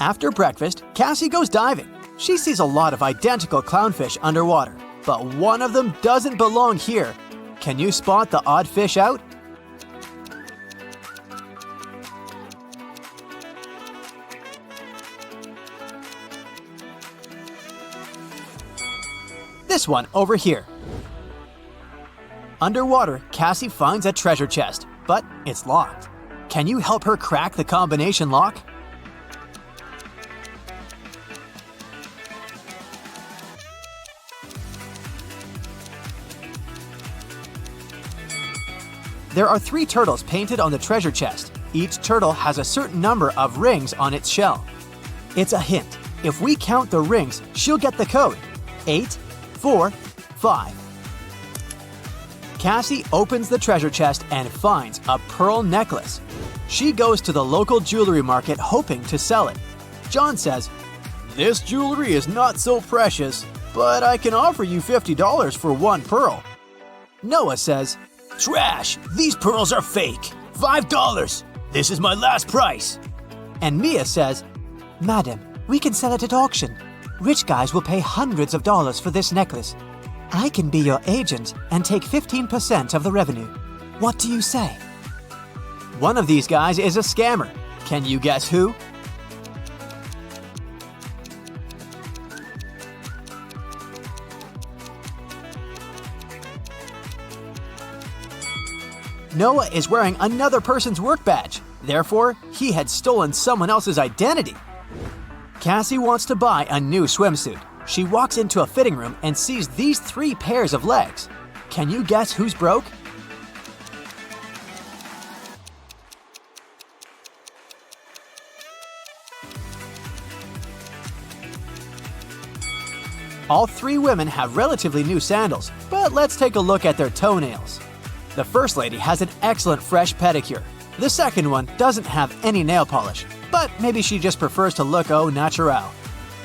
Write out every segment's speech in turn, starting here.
After breakfast, Cassie goes diving. She sees a lot of identical clownfish underwater, but one of them doesn't belong here. Can you spot the odd fish out? This one over here. Underwater, Cassie finds a treasure chest, but it's locked. Can you help her crack the combination lock? There are 3 turtles painted on the treasure chest. Each turtle has a certain number of rings on its shell. It's a hint. If we count the rings, she'll get the code. 8, 4, 5. Cassie opens the treasure chest and finds a pearl necklace. She goes to the local jewelry market hoping to sell it. John says, "This jewelry is not so precious, but I can offer you $50 for one pearl." Noah says, "Trash! These pearls are fake! $5! This is my last price!" And Mia says, "Madam, we can sell it at auction. Rich guys will pay hundreds of dollars for this necklace. I can be your agent and take 15% of the revenue. What do you say?" One of these guys is a scammer. Can you guess who? Noah is wearing another person's work badge. Therefore, he had stolen someone else's identity. Cassie wants to buy a new swimsuit. She walks into a fitting room and sees these 3 pairs of legs. Can you guess who's broke? All 3 women have relatively new sandals, but let's take a look at their toenails. The first lady has an excellent fresh pedicure. The second one doesn't have any nail polish, but maybe she just prefers to look au naturel.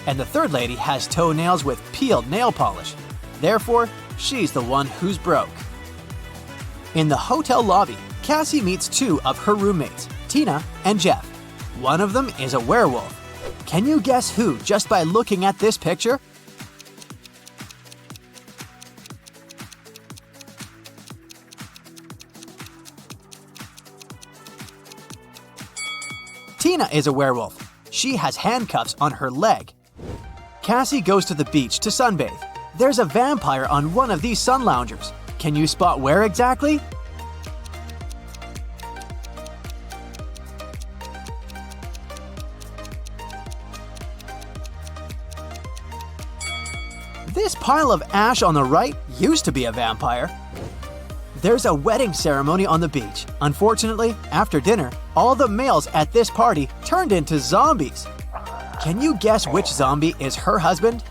And the third lady has toenails with peeled nail polish. Therefore, she's the one who's broke. In the hotel lobby, Cassie meets 2 of her roommates, Tina and Jeff. One of them is a werewolf. Can you guess who just by looking at this picture? Tina is a werewolf. She has handcuffs on her leg. Cassie goes to the beach to sunbathe. There's a vampire on one of these sun loungers. Can you spot where exactly? This pile of ash on the right used to be a vampire. There's a wedding ceremony on the beach. Unfortunately, after dinner, all the males at this party turned into zombies. Can you guess which zombie is her husband?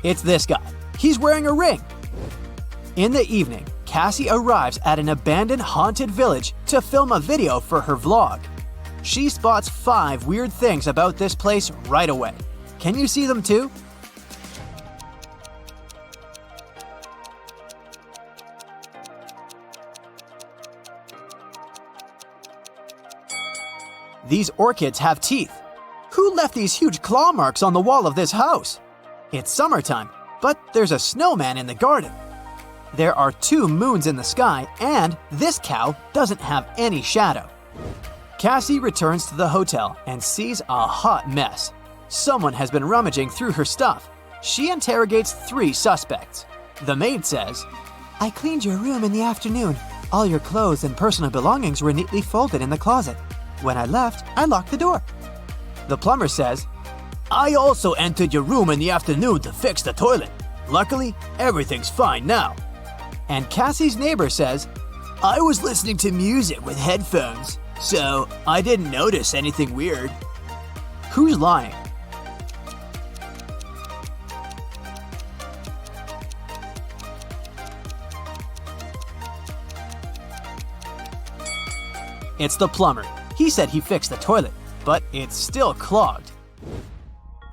It's this guy. He's wearing a ring. In the evening, Cassie arrives at an abandoned haunted village to film a video for her vlog. She spots 5 weird things about this place right away. Can you see them too? These orchids have teeth. Who left these huge claw marks on the wall of this house? It's summertime, but there's a snowman in the garden. There are 2 moons in the sky, and this cow doesn't have any shadow. Cassie returns to the hotel and sees a hot mess. Someone has been rummaging through her stuff. She interrogates 3 suspects. The maid says, "I cleaned your room in the afternoon. All your clothes and personal belongings were neatly folded in the closet. When I left, I locked the door." The plumber says, "I also entered your room in the afternoon to fix the toilet. Luckily, everything's fine now." And Cassie's neighbor says, "I was listening to music with headphones, so I didn't notice anything weird." Who's lying? It's the plumber. He said he fixed the toilet, but it's still clogged.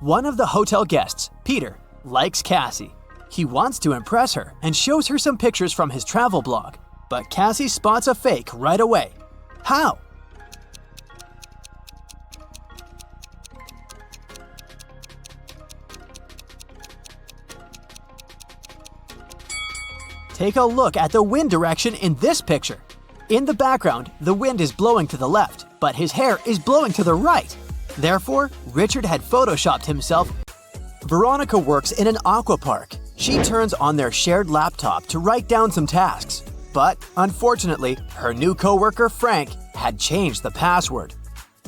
One of the hotel guests, Peter, likes Cassie. He wants to impress her and shows her some pictures from his travel blog, but Cassie spots a fake right away. How? Take a look at the wind direction in this picture. In the background, the wind is blowing to the left, but his hair is blowing to the right. Therefore, Richard had photoshopped himself. Veronica works in an aqua park. She turns on their shared laptop to write down some tasks. But, unfortunately, her new coworker Frank had changed the password.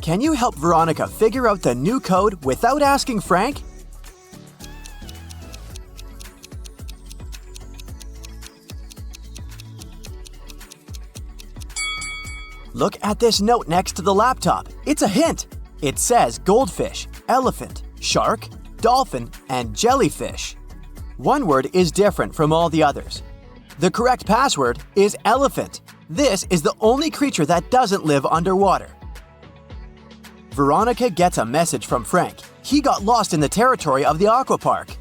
Can you help Veronica figure out the new code without asking Frank? Look at this note next to the laptop. It's a hint. It says goldfish, elephant, shark, dolphin, and jellyfish. One word is different from all the others. The correct password is elephant. This is the only creature that doesn't live underwater. Veronica gets a message from Frank. He got lost in the territory of the aqua park.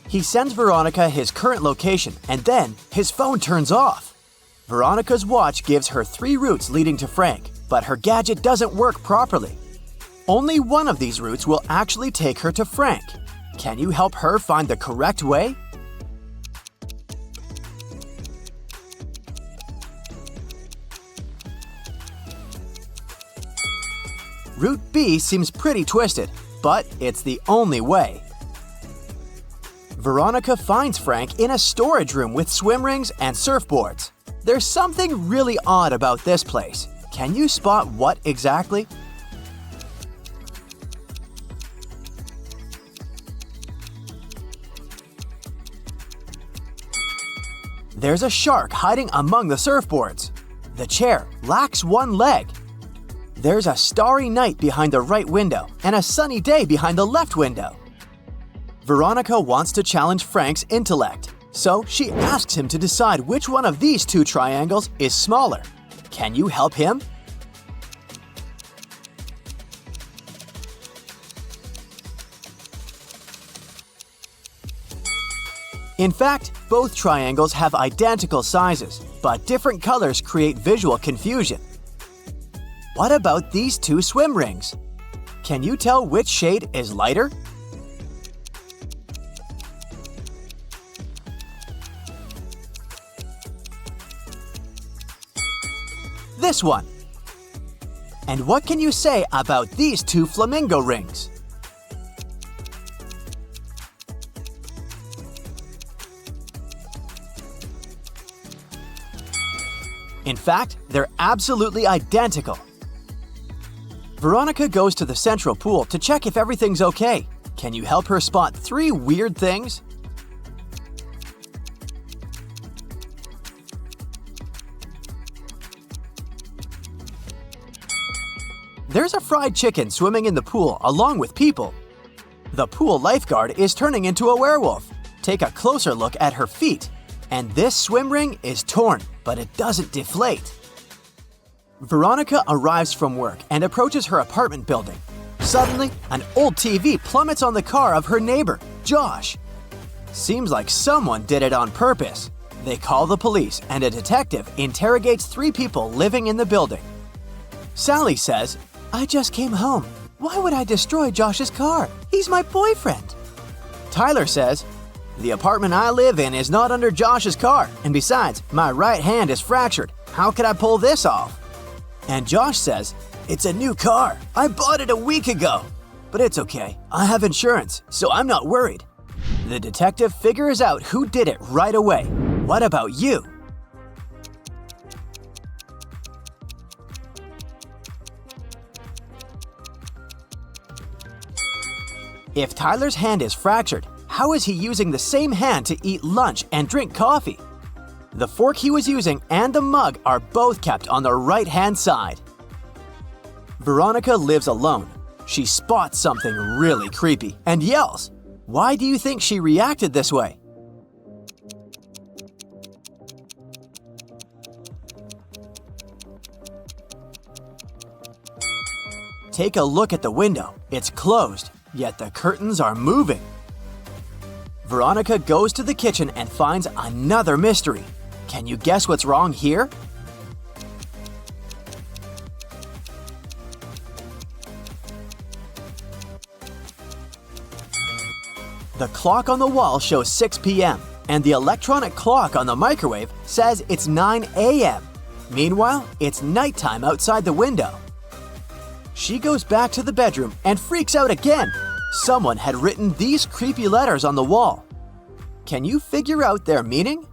He sends Veronica his current location, and then his phone turns off. Veronica's watch gives her 3 routes leading to Frank, but her gadget doesn't work properly. Only one of these routes will actually take her to Frank. Can you help her find the correct way? Route B seems pretty twisted, but it's the only way. Veronica finds Frank in a storage room with swim rings and surfboards. There's something really odd about this place. Can you spot what exactly? There's a shark hiding among the surfboards. The chair lacks one leg. There's a starry night behind the right window and a sunny day behind the left window. Veronica wants to challenge Frank's intellect, so she asks him to decide which one of these 2 triangles is smaller. Can you help him? In fact, both triangles have identical sizes, but different colors create visual confusion. What about these 2 swim rings? Can you tell which shade is lighter? This one. And what can you say about these 2 flamingo rings? In fact, they're absolutely identical. Veronica goes to the central pool to check if everything's okay. Can you help her spot 3 weird things? There's a fried chicken swimming in the pool along with people. The pool lifeguard is turning into a werewolf. Take a closer look at her feet. And this swim ring is torn, but it doesn't deflate. Veronica arrives from work and approaches her apartment building. Suddenly, an old TV plummets on the car of her neighbor, Josh. Seems like someone did it on purpose. They call the police and a detective interrogates 3 people living in the building. Sally says, "I just came home. Why would I destroy Josh's car? He's my boyfriend." Tyler says, "The apartment I live in is not under Josh's car, and besides, my right hand is fractured. How could I pull this off?" And Josh says, "It's a new car. I bought it a week ago. But it's okay. I have insurance, so I'm not worried." The detective figures out who did it right away. What about you? If Tyler's hand is fractured, how is he using the same hand to eat lunch and drink coffee? The fork he was using and the mug are both kept on the right-hand side. Veronica lives alone. She spots something really creepy and yells. Why do you think she reacted this way? Take a look at the window. It's closed, yet the curtains are moving. Veronica goes to the kitchen and finds another mystery. Can you guess what's wrong here? The clock on the wall shows 6 p.m., and the electronic clock on the microwave says it's 9 a.m. Meanwhile, it's nighttime outside the window. She goes back to the bedroom and freaks out again. Someone had written these creepy letters on the wall. Can you figure out their meaning?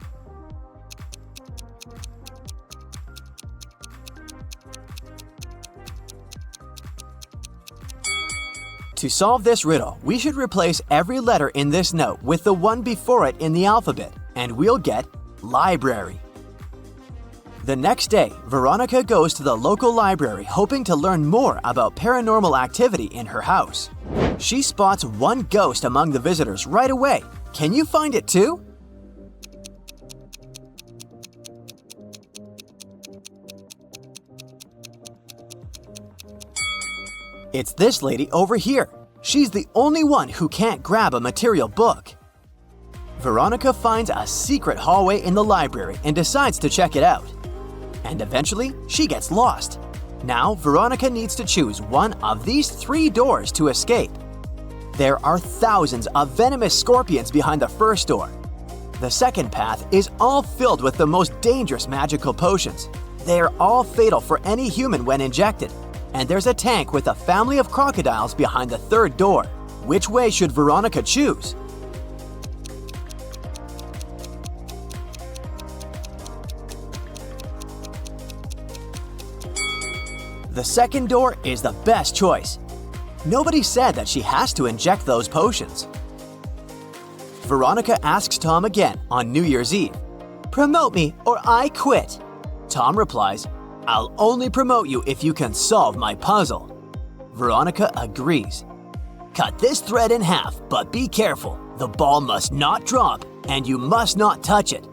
To solve this riddle, we should replace every letter in this note with the one before it in the alphabet, and we'll get library. The next day, Veronica goes to the local library hoping to learn more about paranormal activity in her house. She spots one ghost among the visitors right away. Can you find it too? It's this lady over here. She's the only one who can't grab a material book. Veronica finds a secret hallway in the library and decides to check it out. And eventually, she gets lost. Now, Veronica needs to choose one of these 3 doors to escape. There are thousands of venomous scorpions behind the first door. The second path is all filled with the most dangerous magical potions. They are all fatal for any human when injected. And there's a tank with a family of crocodiles behind the third door. Which way should Veronica choose? The second door is the best choice. Nobody said that she has to inject those potions. Veronica asks Tom again on New Year's Eve, "Promote me or I quit." Tom replies, "I'll only promote you if you can solve my puzzle." Veronica agrees. "Cut this thread in half, but be careful. The ball must not drop, and you must not touch it."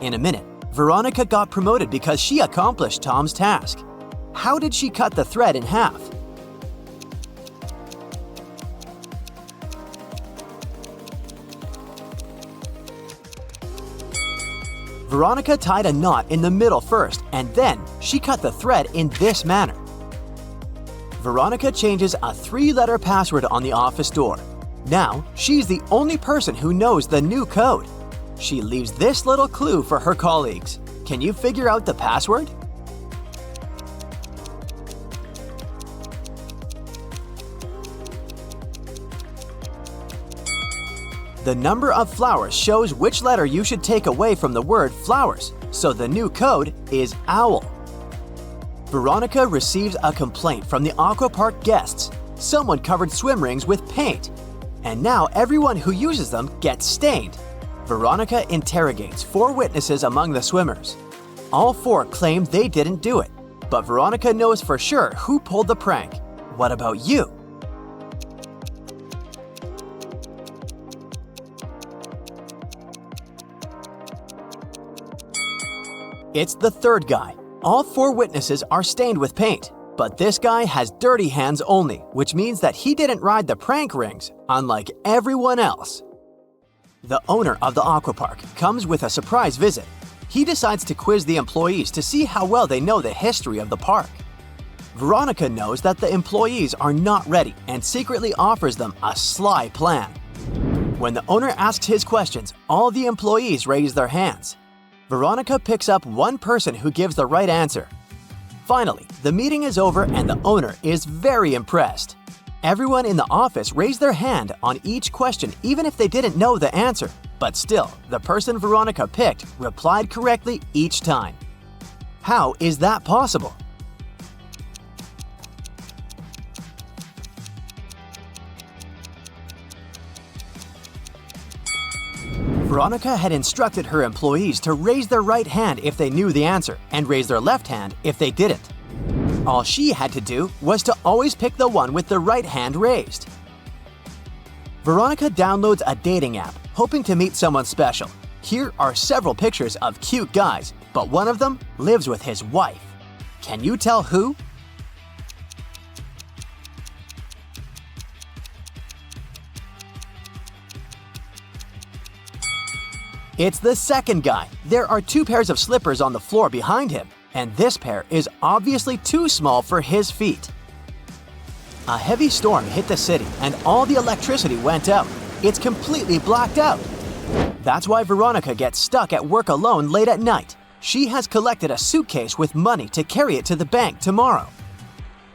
In a minute, Veronica got promoted because she accomplished Tom's task. How did she cut the thread in half? Veronica tied a knot in the middle first, and then she cut the thread in this manner. Veronica changes a 3-letter password on the office door. Now, she's the only person who knows the new code. She leaves this little clue for her colleagues. Can you figure out the password? The number of flowers shows which letter you should take away from the word flowers, so the new code is owl. Veronica receives a complaint from the aqua park guests. Someone covered swim rings with paint, and now everyone who uses them gets stained. Veronica interrogates 4 witnesses among the swimmers. All 4 claim they didn't do it, but Veronica knows for sure who pulled the prank. What about you? It's the third guy. All 4 witnesses are stained with paint, but this guy has dirty hands only, which means that he didn't ride the prank rings, unlike everyone else. The owner of the aquapark comes with a surprise visit. He decides to quiz the employees to see how well they know the history of the park. Veronica knows that the employees are not ready and secretly offers them a sly plan. When the owner asks his questions, all the employees raise their hands. Veronica picks up one person who gives the right answer. Finally, the meeting is over and the owner is very impressed. Everyone in the office raised their hand on each question even if they didn't know the answer. But still, the person Veronica picked replied correctly each time. How is that possible? Veronica had instructed her employees to raise their right hand if they knew the answer and raise their left hand if they didn't. All she had to do was to always pick the one with the right hand raised. Veronica downloads a dating app, hoping to meet someone special. Here are several pictures of cute guys, but one of them lives with his wife. Can you tell who? It's the second guy. There are 2 pairs of slippers on the floor behind him, and this pair is obviously too small for his feet. A heavy storm hit the city and all the electricity went out. It's completely blacked out. That's why Veronica gets stuck at work alone late at night. She has collected a suitcase with money to carry it to the bank tomorrow.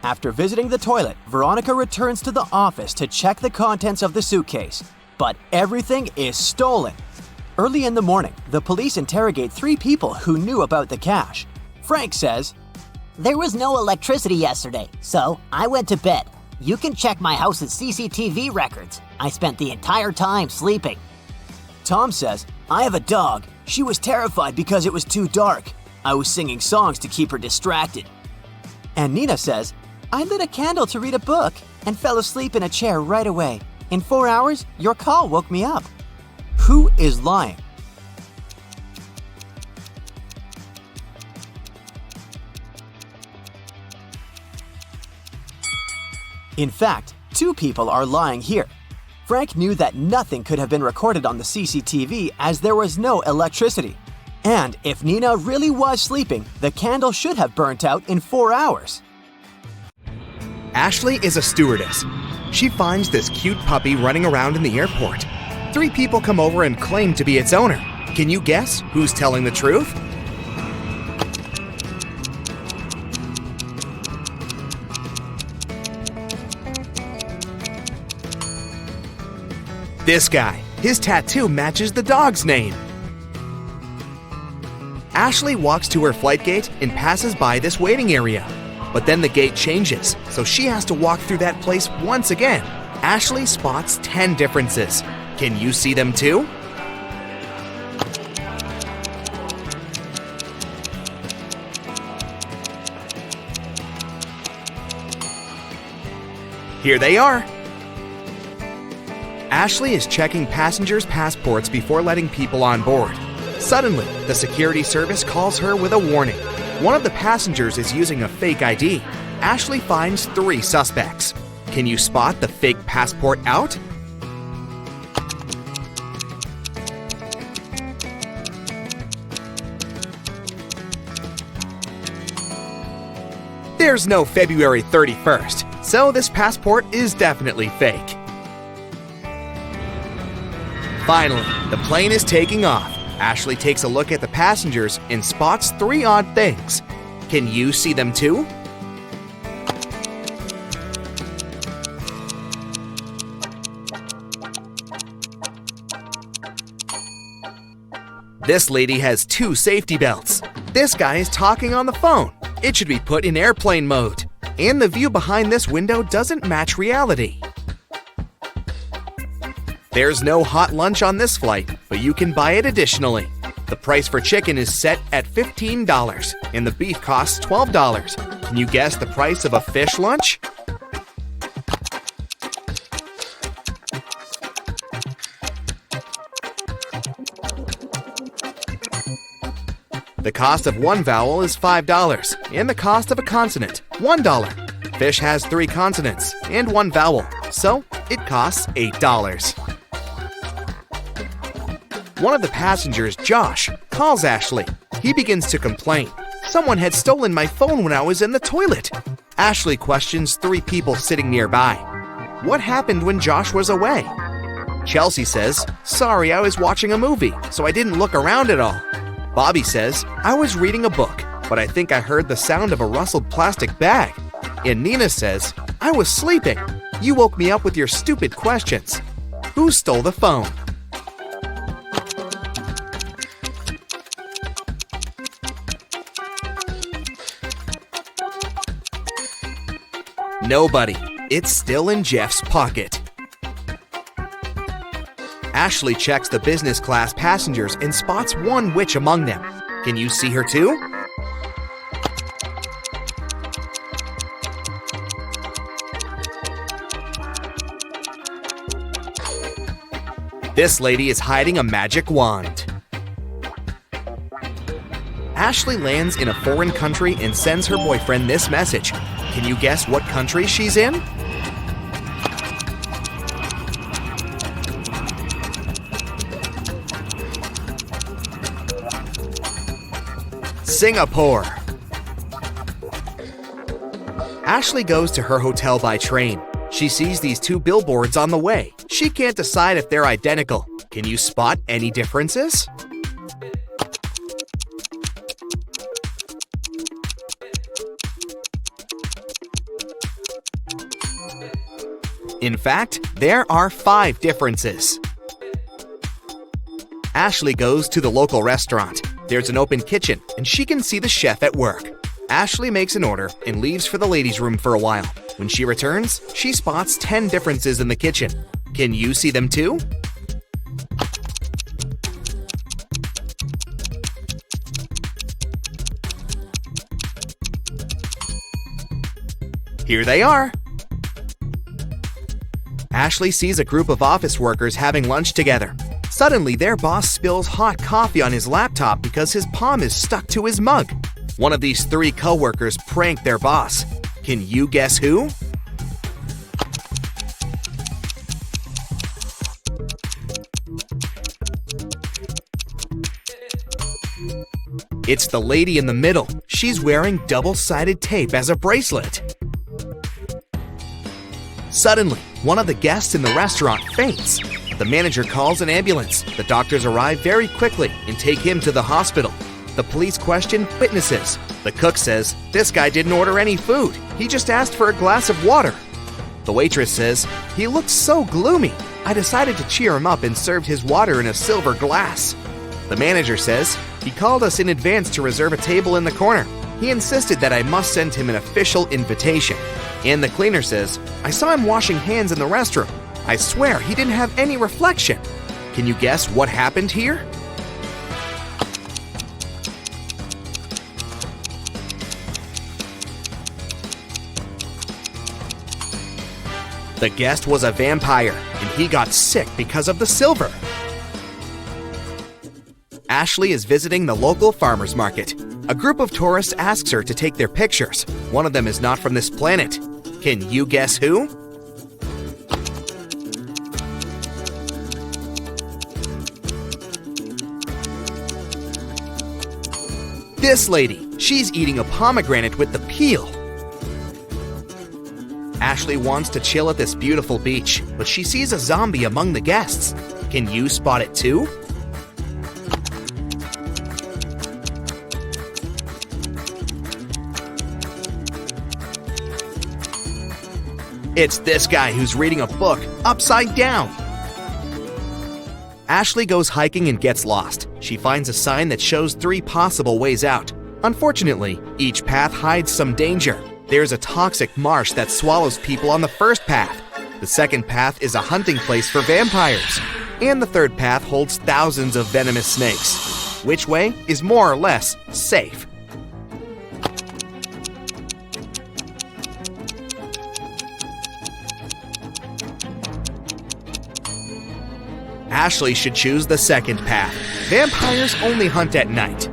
After visiting the toilet, Veronica returns to the office to check the contents of the suitcase. But everything is stolen. Early in the morning, the police interrogate 3 people who knew about the cash. Frank says, "There was no electricity yesterday, so I went to bed. You can check my house's CCTV records. I spent the entire time sleeping." Tom says, "I have a dog. She was terrified because it was too dark. I was singing songs to keep her distracted." And Nina says, "I lit a candle to read a book and fell asleep in a chair right away. In 4 hours, your call woke me up." Who is lying? In fact, 2 people are lying here. Frank knew that nothing could have been recorded on the CCTV as there was no electricity. And if Nina really was sleeping, the candle should have burnt out in 4 hours. Ashley is a stewardess. She finds this cute puppy running around in the airport. 3 people come over and claim to be its owner. Can you guess who's telling the truth? This guy. His tattoo matches the dog's name. Ashley walks to her flight gate and passes by this waiting area. But then the gate changes, so she has to walk through that place once again. Ashley spots 10 differences. Can you see them too? Here they are. Ashley is checking passengers' passports before letting people on board. Suddenly, the security service calls her with a warning. One of the passengers is using a fake ID. Ashley finds 3 suspects. Can you spot the fake passport out? There's no February 31st, so this passport is definitely fake. Finally, the plane is taking off. Ashley takes a look at the passengers and spots 3 odd things. Can you see them too? This lady has 2 safety belts. This guy is talking on the phone. It should be put in airplane mode. And the view behind this window doesn't match reality. There's no hot lunch on this flight, but you can buy it additionally. The price for chicken is set at $15, and the beef costs $12. Can you guess the price of a fish lunch? The cost of one vowel is $5, and the cost of a consonant, $1. Fish has 3 consonants and 1 vowel, so it costs $8. One of the passengers, Josh, calls Ashley. He begins to complain. Someone had stolen my phone when I was in the toilet. Ashley questions 3 people sitting nearby. What happened when Josh was away? Chelsea says, "Sorry, I was watching a movie, so I didn't look around at all." Bobby says, "I was reading a book, but I think I heard the sound of a rustled plastic bag." And Nina says, "I was sleeping. You woke me up with your stupid questions. Who stole the phone?" Nobody. It's still in Jeff's pocket. Ashley checks the business class passengers and spots 1 witch among them. Can you see her too? This lady is hiding a magic wand. Ashley lands in a foreign country and sends her boyfriend this message. Can you guess what country she's in? Singapore. Ashley goes to her hotel by train. She sees these two billboards on the way. She can't decide if they're identical. Can you spot any differences? In fact, there are 5 differences. Ashley goes to the local restaurant. There's an open kitchen, and she can see the chef at work. Ashley makes an order and leaves for the ladies' room for a while. When she returns, she spots 10 differences in the kitchen. Can you see them too? Here they are. Ashley sees a group of office workers having lunch together. Suddenly, their boss spills hot coffee on his laptop because his palm is stuck to his mug. One of these 3 co-workers prank their boss. Can you guess who? It's the lady in the middle. She's wearing double-sided tape as a bracelet. Suddenly, one of the guests in the restaurant faints. The manager calls an ambulance. The doctors arrive very quickly and take him to the hospital. The police question witnesses. The cook says, "This guy didn't order any food. He just asked for a glass of water." The waitress says, "He looked so gloomy. I decided to cheer him up and served his water in a silver glass." The manager says, "He called us in advance to reserve a table in the corner. He insisted that I must send him an official invitation." And the cleaner says, "I saw him washing hands in the restroom. I swear he didn't have any reflection." Can you guess what happened here? The guest was a vampire, and he got sick because of the silver. Ashley is visiting the local farmer's market. A group of tourists asks her to take their pictures. One of them is not from this planet. Can you guess who? This lady. She's eating a pomegranate with the peel. Ashley wants to chill at this beautiful beach, but she sees a zombie among the guests. Can you spot it too? It's this guy who's reading a book upside down. Ashley goes hiking and gets lost. She finds a sign that shows 3 possible ways out. Unfortunately, each path hides some danger. There's a toxic marsh that swallows people on the first path. The second path is a hunting place for vampires. And the third path holds thousands of venomous snakes. Which way is more or less safe? Ashley should choose the second path. Vampires only hunt at night.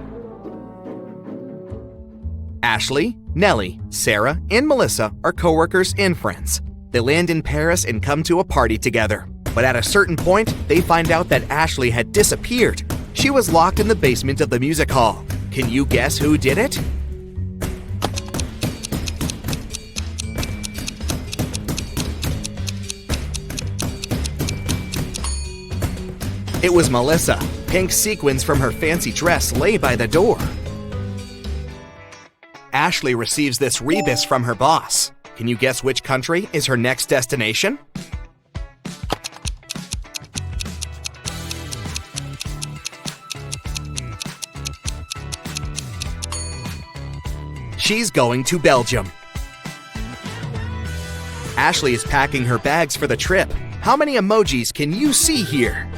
Ashley, Nellie, Sarah, and Melissa are coworkers and friends. They land in Paris and come to a party together. But at a certain point, they find out that Ashley had disappeared. She was locked in the basement of the music hall. Can you guess who did it? It was Melissa. Pink sequins from her fancy dress lay by the door. Ashley receives this rebus from her boss. Can you guess which country is her next destination? She's going to Belgium. Ashley is packing her bags for the trip. How many emojis can you see here?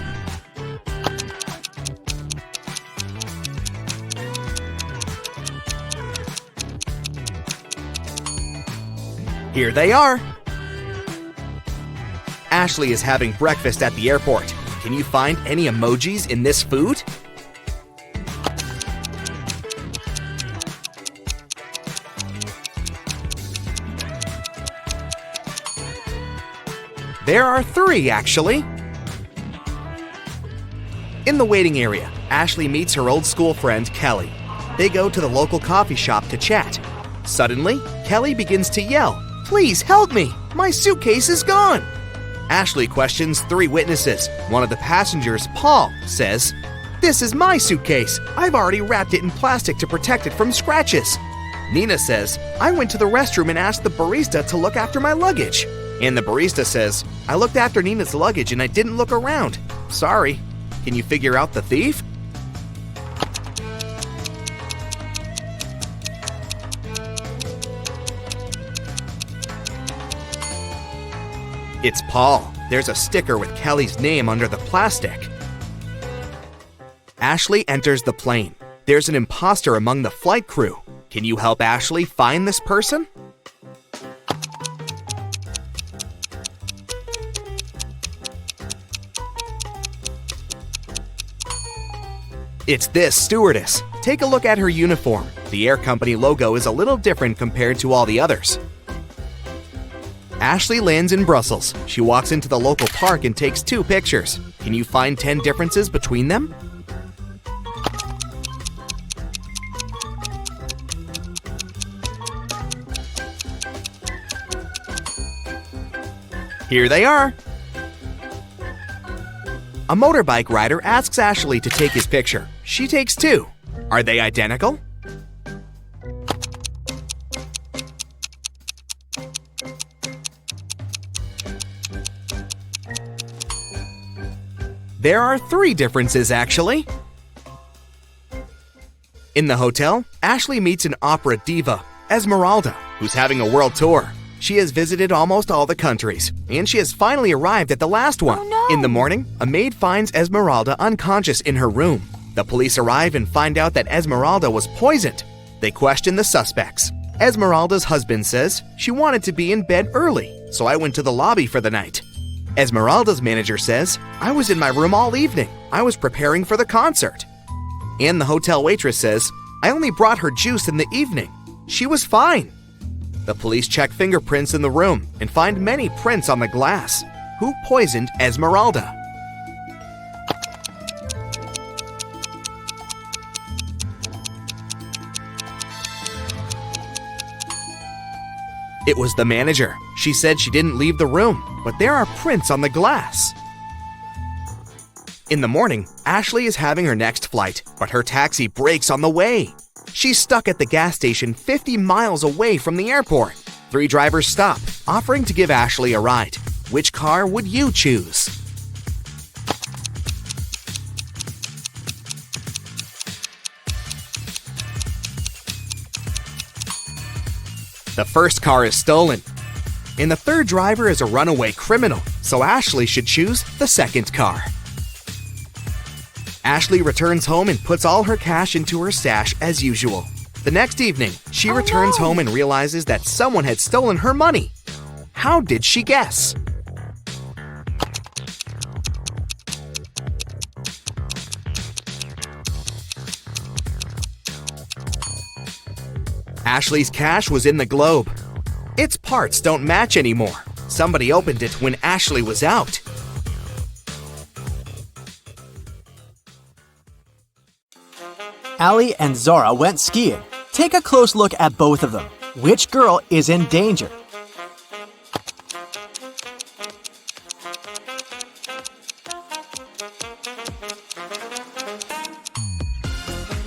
Here they are. Ashley is having breakfast at the airport. Can you find any emojis in this food? There are 3, actually. In the waiting area, Ashley meets her old school friend, Kelly. They go to the local coffee shop to chat. Suddenly, Kelly begins to yell, "Please help me! My suitcase is gone!" Ashley questions 3 witnesses. One of the passengers, Paul, says, "This is my suitcase. I've already wrapped it in plastic to protect it from scratches." Nina says, "I went to the restroom and asked the barista to look after my luggage." And the barista says, "I looked after Nina's luggage and I didn't look around. Sorry. Can you figure out the thief?" It's Paul. There's a sticker with Kelly's name under the plastic. Ashley enters the plane. There's an imposter among the flight crew. Can you help Ashley find this person? It's this stewardess. Take a look at her uniform. The air company logo is a little different compared to all the others. Ashley lands in Brussels. She walks into the local park and takes 2 pictures. Can you find 10 differences between them? Here they are. A motorbike rider asks Ashley to take his picture. She takes 2. Are they identical? There are 3 differences, actually. In the hotel, Ashley meets an opera diva, Esmeralda, who's having a world tour. She has visited almost all the countries, and she has finally arrived at the last one. Oh, no. In the morning, a maid finds Esmeralda unconscious in her room. The police arrive and find out that Esmeralda was poisoned. They question the suspects. Esmeralda's husband says, "She wanted to be in bed early, so I went to the lobby for the night." Esmeralda's manager says, "I was in my room all evening. I was preparing for the concert." And the hotel waitress says, "I only brought her juice in the evening. She was fine." The police check fingerprints in the room and find many prints on the glass. Who poisoned Esmeralda? It was the manager. She said she didn't leave the room, but there are prints on the glass. In the morning, Ashley is having her next flight, but her taxi breaks on the way. She's stuck at the gas station 50 miles away from the airport. 3 drivers stop, offering to give Ashley a ride. Which car would you choose? The first car is stolen. And the 3rd driver is a runaway criminal, so Ashley should choose the 2nd car. Ashley returns home and puts all her cash into her stash as usual. The next evening, she returns home and realizes that someone had stolen her money. How did she guess? Ashley's cash was in the globe. Its parts don't match anymore. Somebody opened it when Ashley was out. Allie and Zara went skiing. Take a close look at both of them. Which girl is in danger?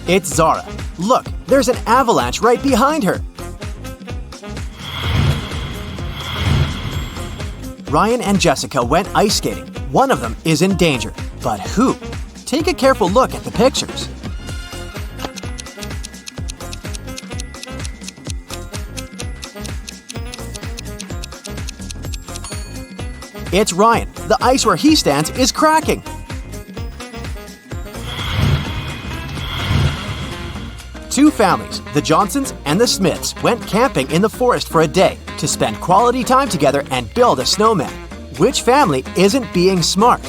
It's Zara. Look, there's an avalanche right behind her. Ryan and Jessica went ice skating. One of them is in danger. But who? Take a careful look at the pictures. It's Ryan. The ice where he stands is cracking. Two families, the Johnsons and the Smiths, went camping in the forest for a day to spend quality time together and build a snowman. Which family isn't being smart?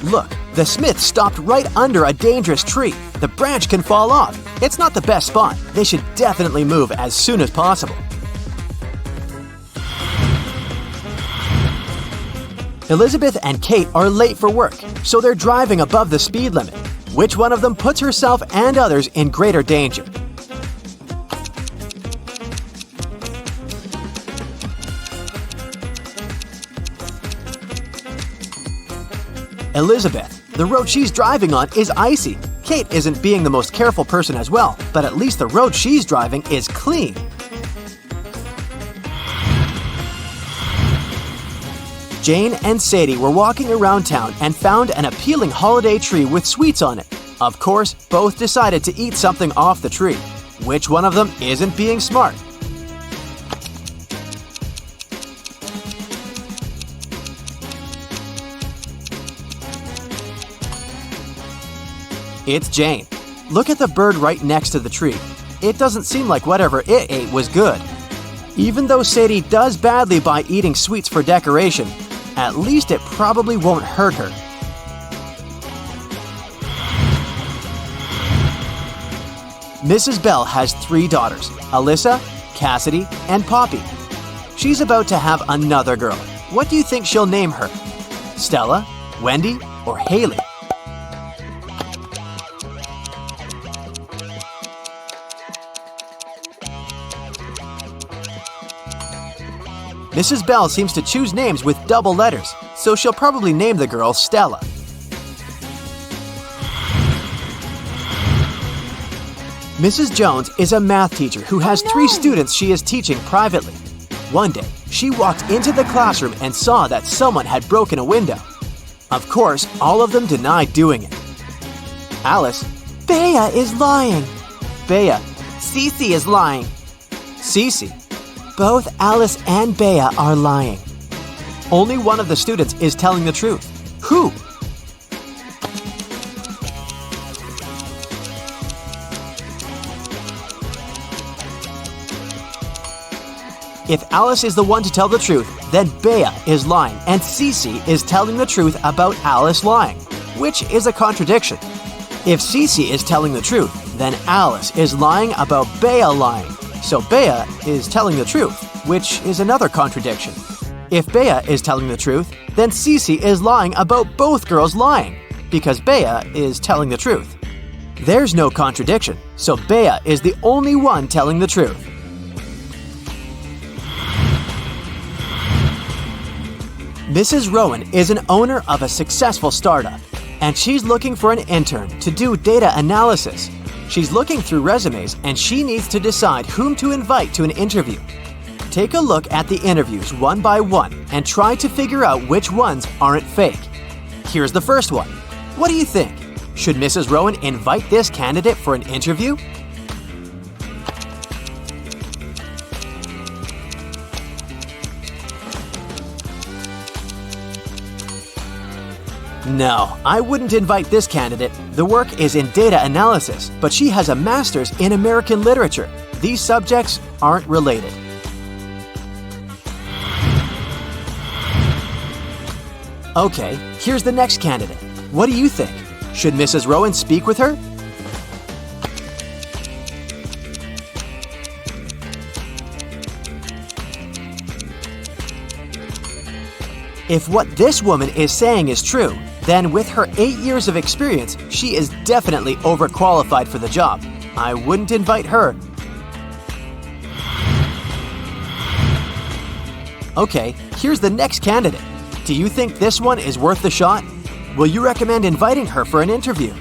Look, the Smiths stopped right under a dangerous tree. The branch can fall off. It's not the best spot. They should definitely move as soon as possible. Elizabeth and Kate are late for work, so they're driving above the speed limit. Which one of them puts herself and others in greater danger? Elizabeth. The road she's driving on is icy. Kate isn't being the most careful person as well, but at least the road she's driving is clean. Jane and Sadie were walking around town and found an appealing holiday tree with sweets on it. Of course, both decided to eat something off the tree. Which one of them isn't being smart? It's Jane. Look at the bird right next to the tree. It doesn't seem like whatever it ate was good. Even though Sadie does badly by eating sweets for decoration, at least it probably won't hurt her. Mrs. Bell has 3 daughters, Alyssa, Cassidy, and Poppy. She's about to have another girl. What do you think she'll name her? Stella, Wendy, or Haley? Mrs. Bell seems to choose names with double letters, so she'll probably name the girl Stella. Mrs. Jones is a math teacher who has 3 students she is teaching privately. One day, she walked into the classroom and saw that someone had broken a window. Of course, all of them denied doing it. Alice, Bea is lying. Bea, Cece is lying. Cece, both Alice and Bea are lying. Only one of the students is telling the truth. Who? If Alice is the one to tell the truth, then Bea is lying and Cece is telling the truth about Alice lying, which is a contradiction. If Cece is telling the truth, then Alice is lying about Bea lying. So Bea is telling the truth, which is another contradiction. If Bea is telling the truth, then Cece is lying about both girls lying, because Bea is telling the truth. There's no contradiction, so Bea is the only one telling the truth. Mrs. Rowan is an owner of a successful startup, and she's looking for an intern to do data analysis. She's looking through resumes and she needs to decide whom to invite to an interview. Take a look at the interviews one by one and try to figure out which ones aren't fake. Here's the first one. What do you think? Should Mrs. Rowan invite this candidate for an interview? No, I wouldn't invite this candidate. The work is in data analysis, but she has a master's in American literature. These subjects aren't related. Okay, here's the next candidate. What do you think? Should Mrs. Rowan speak with her? If what this woman is saying is true, then with her 8 years of experience, she is definitely overqualified for the job. I wouldn't invite her. Okay, here's the next candidate. Do you think this one is worth the shot? Will you recommend inviting her for an interview?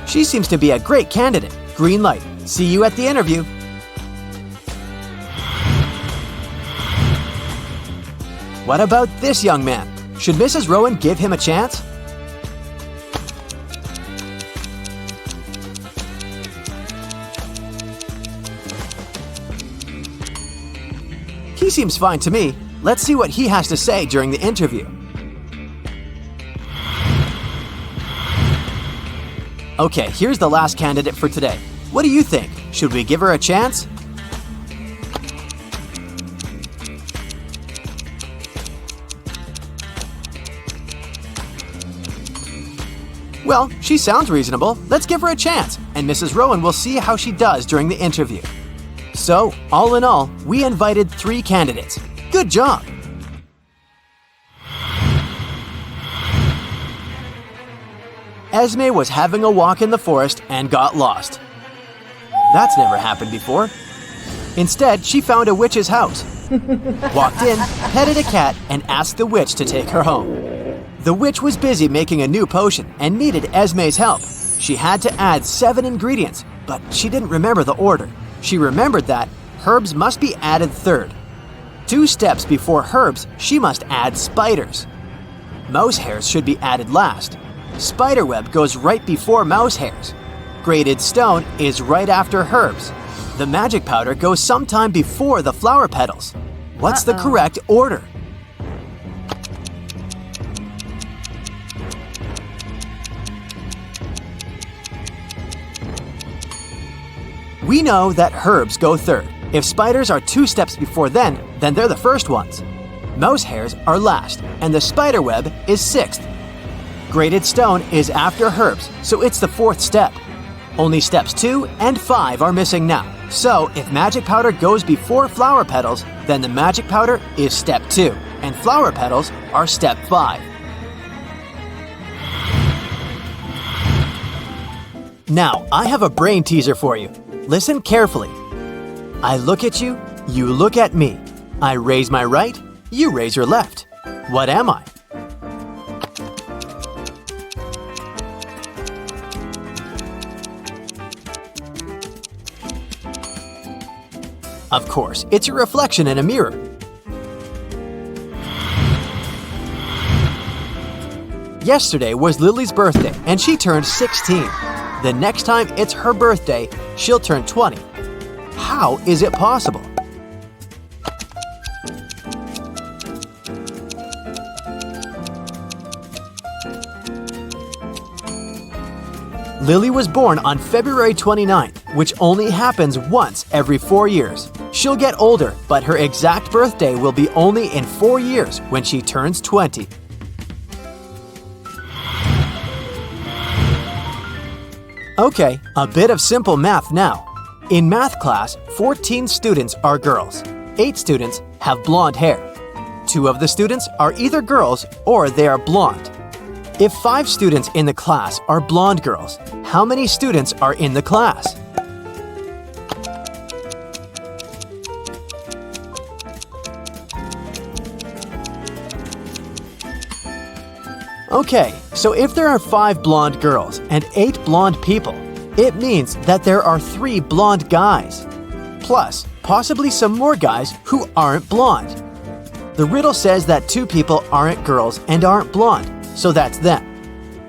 She seems to be a great candidate. Green light. See you at the interview. What about this young man? Should Mrs. Rowan give him a chance? He seems fine to me. Let's see what he has to say during the interview. Okay, here's the last candidate for today. What do you think? Should we give her a chance? Well, she sounds reasonable. Let's give her a chance, and Mrs. Rowan will see how she does during the interview. So, all in all, we invited 3 candidates. Good job! Esme was having a walk in the forest and got lost. That's never happened before. Instead, she found a witch's house. Walked in, petted a cat, and asked the witch to take her home. The witch was busy making a new potion and needed Esme's help. She had to add 7 ingredients, but she didn't remember the order. She remembered that herbs must be added third. 2 steps before herbs, she must add spiders. Mouse hairs should be added last. Spiderweb goes right before mouse hairs. Grated stone is right after herbs. The magic powder goes sometime before the flower petals. What's the correct order? We know that herbs go third. If spiders are 2 steps before then they're the first ones. Mouse hairs are last, and the spiderweb is 6th. Grated stone is after herbs, so it's the 4th step. Only steps 2 and 5 are missing now. So, if magic powder goes before flower petals, then the magic powder is step 2, and flower petals are step 5. Now, I have a brain teaser for you. Listen carefully. I look at you, you look at me. I raise my right, you raise your left. What am I? Of course, it's your reflection in a mirror. Yesterday was Lily's birthday, and she turned 16. The next time it's her birthday, she'll turn 20. How is it possible? Lily was born on February 29th, which only happens once every 4 years. She'll get older, but her exact birthday will be only in 4 years when she turns 20. Okay, a bit of simple math now. In math class, 14 students are girls. 8 students have blonde hair. 2 of the students are either girls or they are blonde. If 5 students in the class are blonde girls, how many students are in the class? Okay, so if there are 5 blonde girls and 8 blonde people, it means that there are 3 blonde guys. Plus, possibly some more guys who aren't blonde. The riddle says that 2 people aren't girls and aren't blonde, so that's them.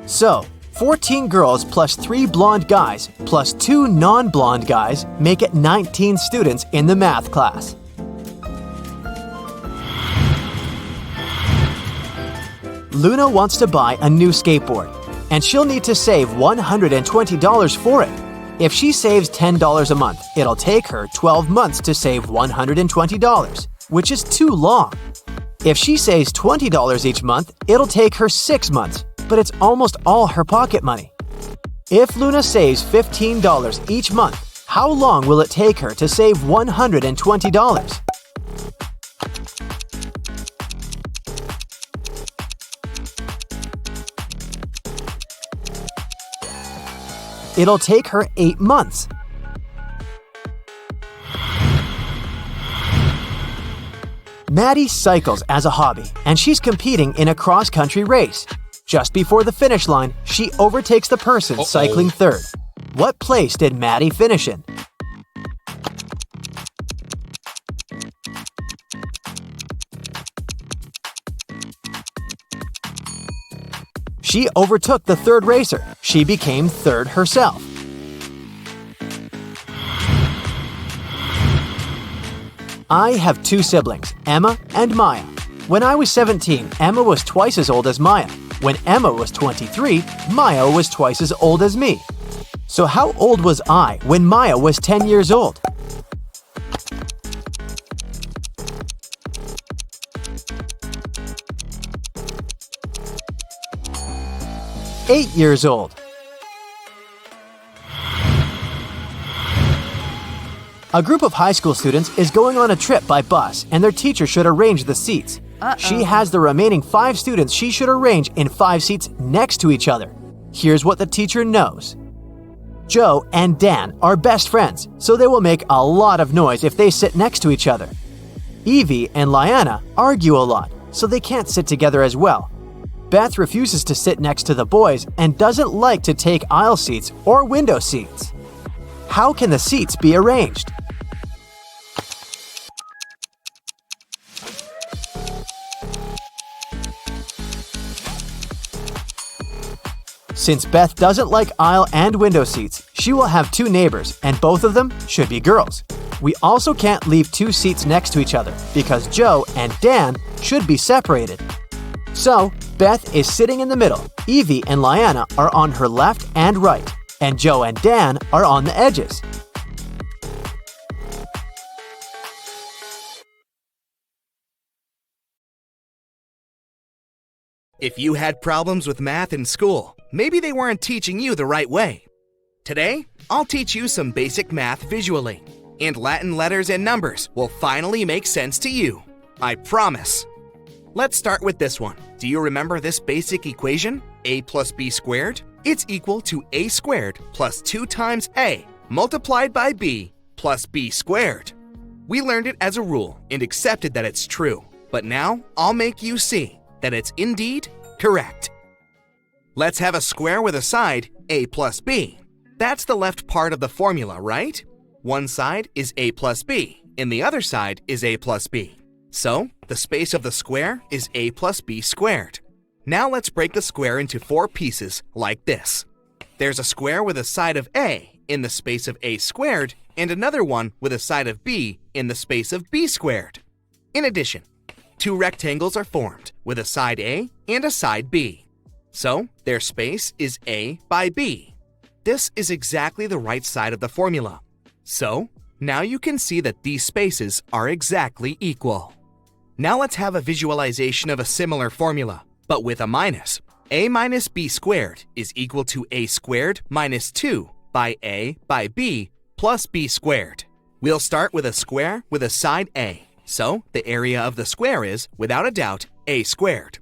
So, 14 girls plus 3 blonde guys plus 2 non-blonde guys make it 19 students in the math class. Luna wants to buy a new skateboard, and she'll need to save $120 for it. If she saves $10 a month, it'll take her 12 months to save $120, which is too long. If she saves $20 each month, it'll take her 6 months, but it's almost all her pocket money. If Luna saves $15 each month, how long will it take her to save $120? It'll take her 8 months. Maddie cycles as a hobby, and she's competing in a cross-country race. Just before the finish line, she overtakes the person cycling third. What place did Maddie finish in? She overtook the third racer. She became third herself. I have 2 siblings, Emma and Maya. When I was 17, Emma was twice as old as Maya. When Emma was 23, Maya was twice as old as me. So how old was I when Maya was 10 years old? 8 years old. A group of high school students is going on a trip by bus, and their teacher should arrange the seats. She has the remaining 5 students she should arrange in 5 seats next to each other. Here's what the teacher knows. Joe and Dan are best friends, so they will make a lot of noise if they sit next to each other. Evie and Liana argue a lot, so they can't sit together as well. Beth refuses to sit next to the boys and doesn't like to take aisle seats or window seats. How can the seats be arranged? Since Beth doesn't like aisle and window seats, she will have 2 neighbors, and both of them should be girls. We also can't leave 2 seats next to each other because Joe and Dan should be separated. So, Beth is sitting in the middle, Evie and Liana are on her left and right, and Joe and Dan are on the edges. If you had problems with math in school, maybe they weren't teaching you the right way. Today, I'll teach you some basic math visually, and Latin letters and numbers will finally make sense to you. I promise. Let's start with this one. Do you remember this basic equation? A plus b squared? It's equal to a squared plus 2 times a multiplied by b plus b squared. We learned it as a rule and accepted that it's true, but now I'll make you see that it's indeed correct. Let's have a square with a side a plus b. That's the left part of the formula, right? One side is a plus b, and the other side is a plus b. So, the space of the square is a plus b squared. Now let's break the square into 4 pieces like this. There's a square with a side of a in the space of a squared, and another one with a side of b in the space of b squared. In addition, 2 rectangles are formed with a side A and a side B. So, their space is A by B. This is exactly the right side of the formula. So, now you can see that these spaces are exactly equal. Now let's have a visualization of a similar formula, but with a minus. A minus B squared is equal to A squared minus 2 by A by B plus B squared. We'll start with a square with a side A. So, the area of the square is, without a doubt, a squared.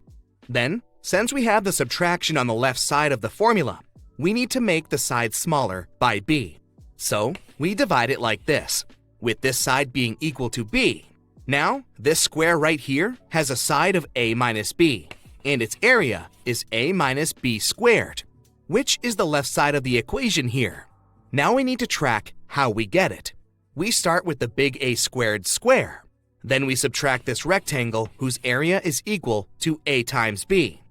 Then, since we have the subtraction on the left side of the formula, we need to make the side smaller by b. So, we divide it like this, with this side being equal to b. Now, this square right here has a side of a minus b, and its area is a minus b squared, which is the left side of the equation here. Now we need to track how we get it. We start with the big A squared square. Then we subtract this rectangle whose area is equal to a times b.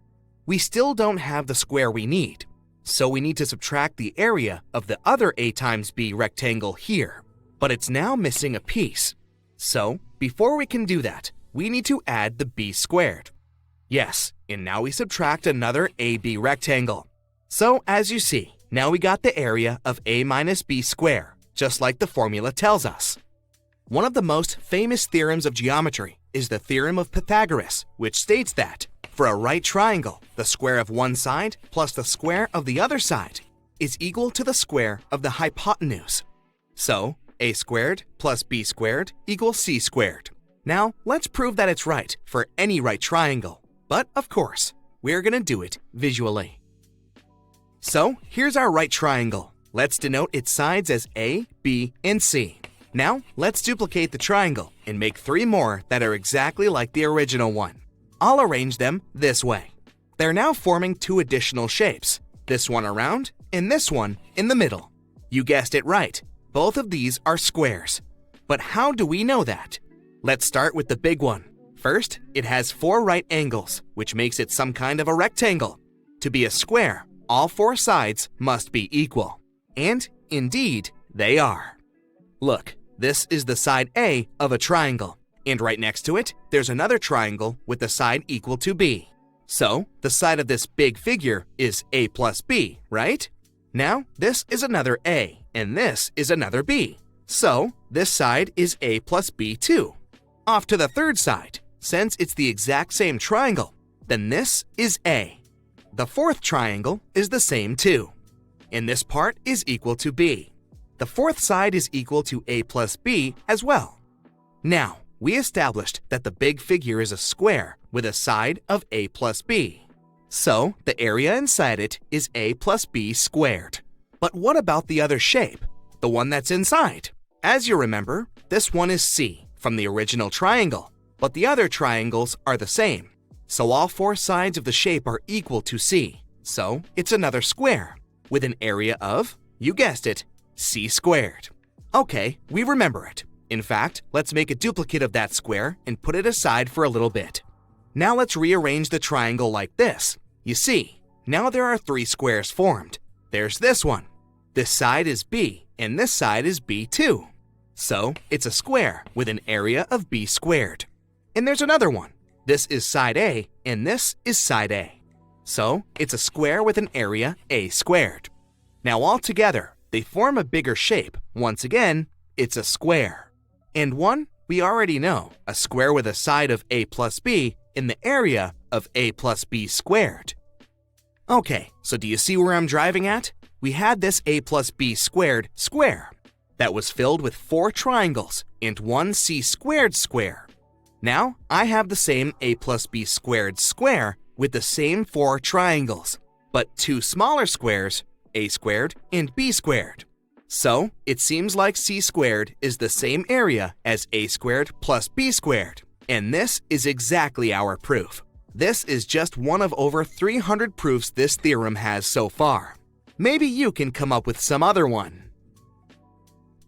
We still don't have the square we need, so we need to subtract the area of the other a times b rectangle here. But it's now missing a piece. So, before we can do that, we need to add the b squared. Yes, and now we subtract another AB rectangle. So, as you see, now we got the area of a minus b squared, just like the formula tells us. One of the most famous theorems of geometry is the theorem of Pythagoras, which states that for a right triangle, the square of one side plus the square of the other side is equal to the square of the hypotenuse. So, a squared plus b squared equals c squared. Now, let's prove that it's right for any right triangle. But, of course, we're going to do it visually. So, here's our right triangle. Let's denote its sides as A, B, and C. Now, let's duplicate the triangle and make 3 more that are exactly like the original one. I'll arrange them this way. They're now forming 2 additional shapes, this one around and this one in the middle. You guessed it right, both of these are squares. But how do we know that? Let's start with the big one. First, it has 4 right angles, which makes it some kind of a rectangle. To be a square, all 4 sides must be equal. And, indeed, they are. Look, this is the side A of a triangle, and right next to it, there's another triangle with the side equal to B. So, the side of this big figure is A plus B, right? Now, this is another A, and this is another B. So, this side is A plus B too. Off to the third side. Since it's the exact same triangle, then this is A. The fourth triangle is the same too. And this part is equal to b. The fourth side is equal to a plus b as well. Now, we established that the big figure is a square with a side of a plus b. So, the area inside it is a plus b squared. But what about the other shape, the one that's inside? As you remember, this one is c from the original triangle, but the other triangles are the same. So all four sides of the shape are equal to c. So, it's another square with an area of, you guessed it, c squared. Okay, we remember it. In fact, let's make a duplicate of that square and put it aside for a little bit. Now let's rearrange the triangle like this. You see, now there are three squares formed. There's this one. This side is b, and this side is b too. So, it's a square with an area of b squared. And there's another one. This is side a, and this is side a. So, it's a square with an area a squared. Now all together, they form a bigger shape. Once again, it's a square. And one, we already know, a square with a side of a plus b in the area of a plus b squared. Okay, so do you see where I'm driving at? We had this a plus b squared square that was filled with four triangles and one c squared square. Now, I have the same a plus b squared square with the same four triangles, but two smaller squares, a squared and b squared. So, it seems like c squared is the same area as a squared plus b squared, and this is exactly our proof. This is just one of over 300 proofs this theorem has so far. Maybe you can come up with some other one.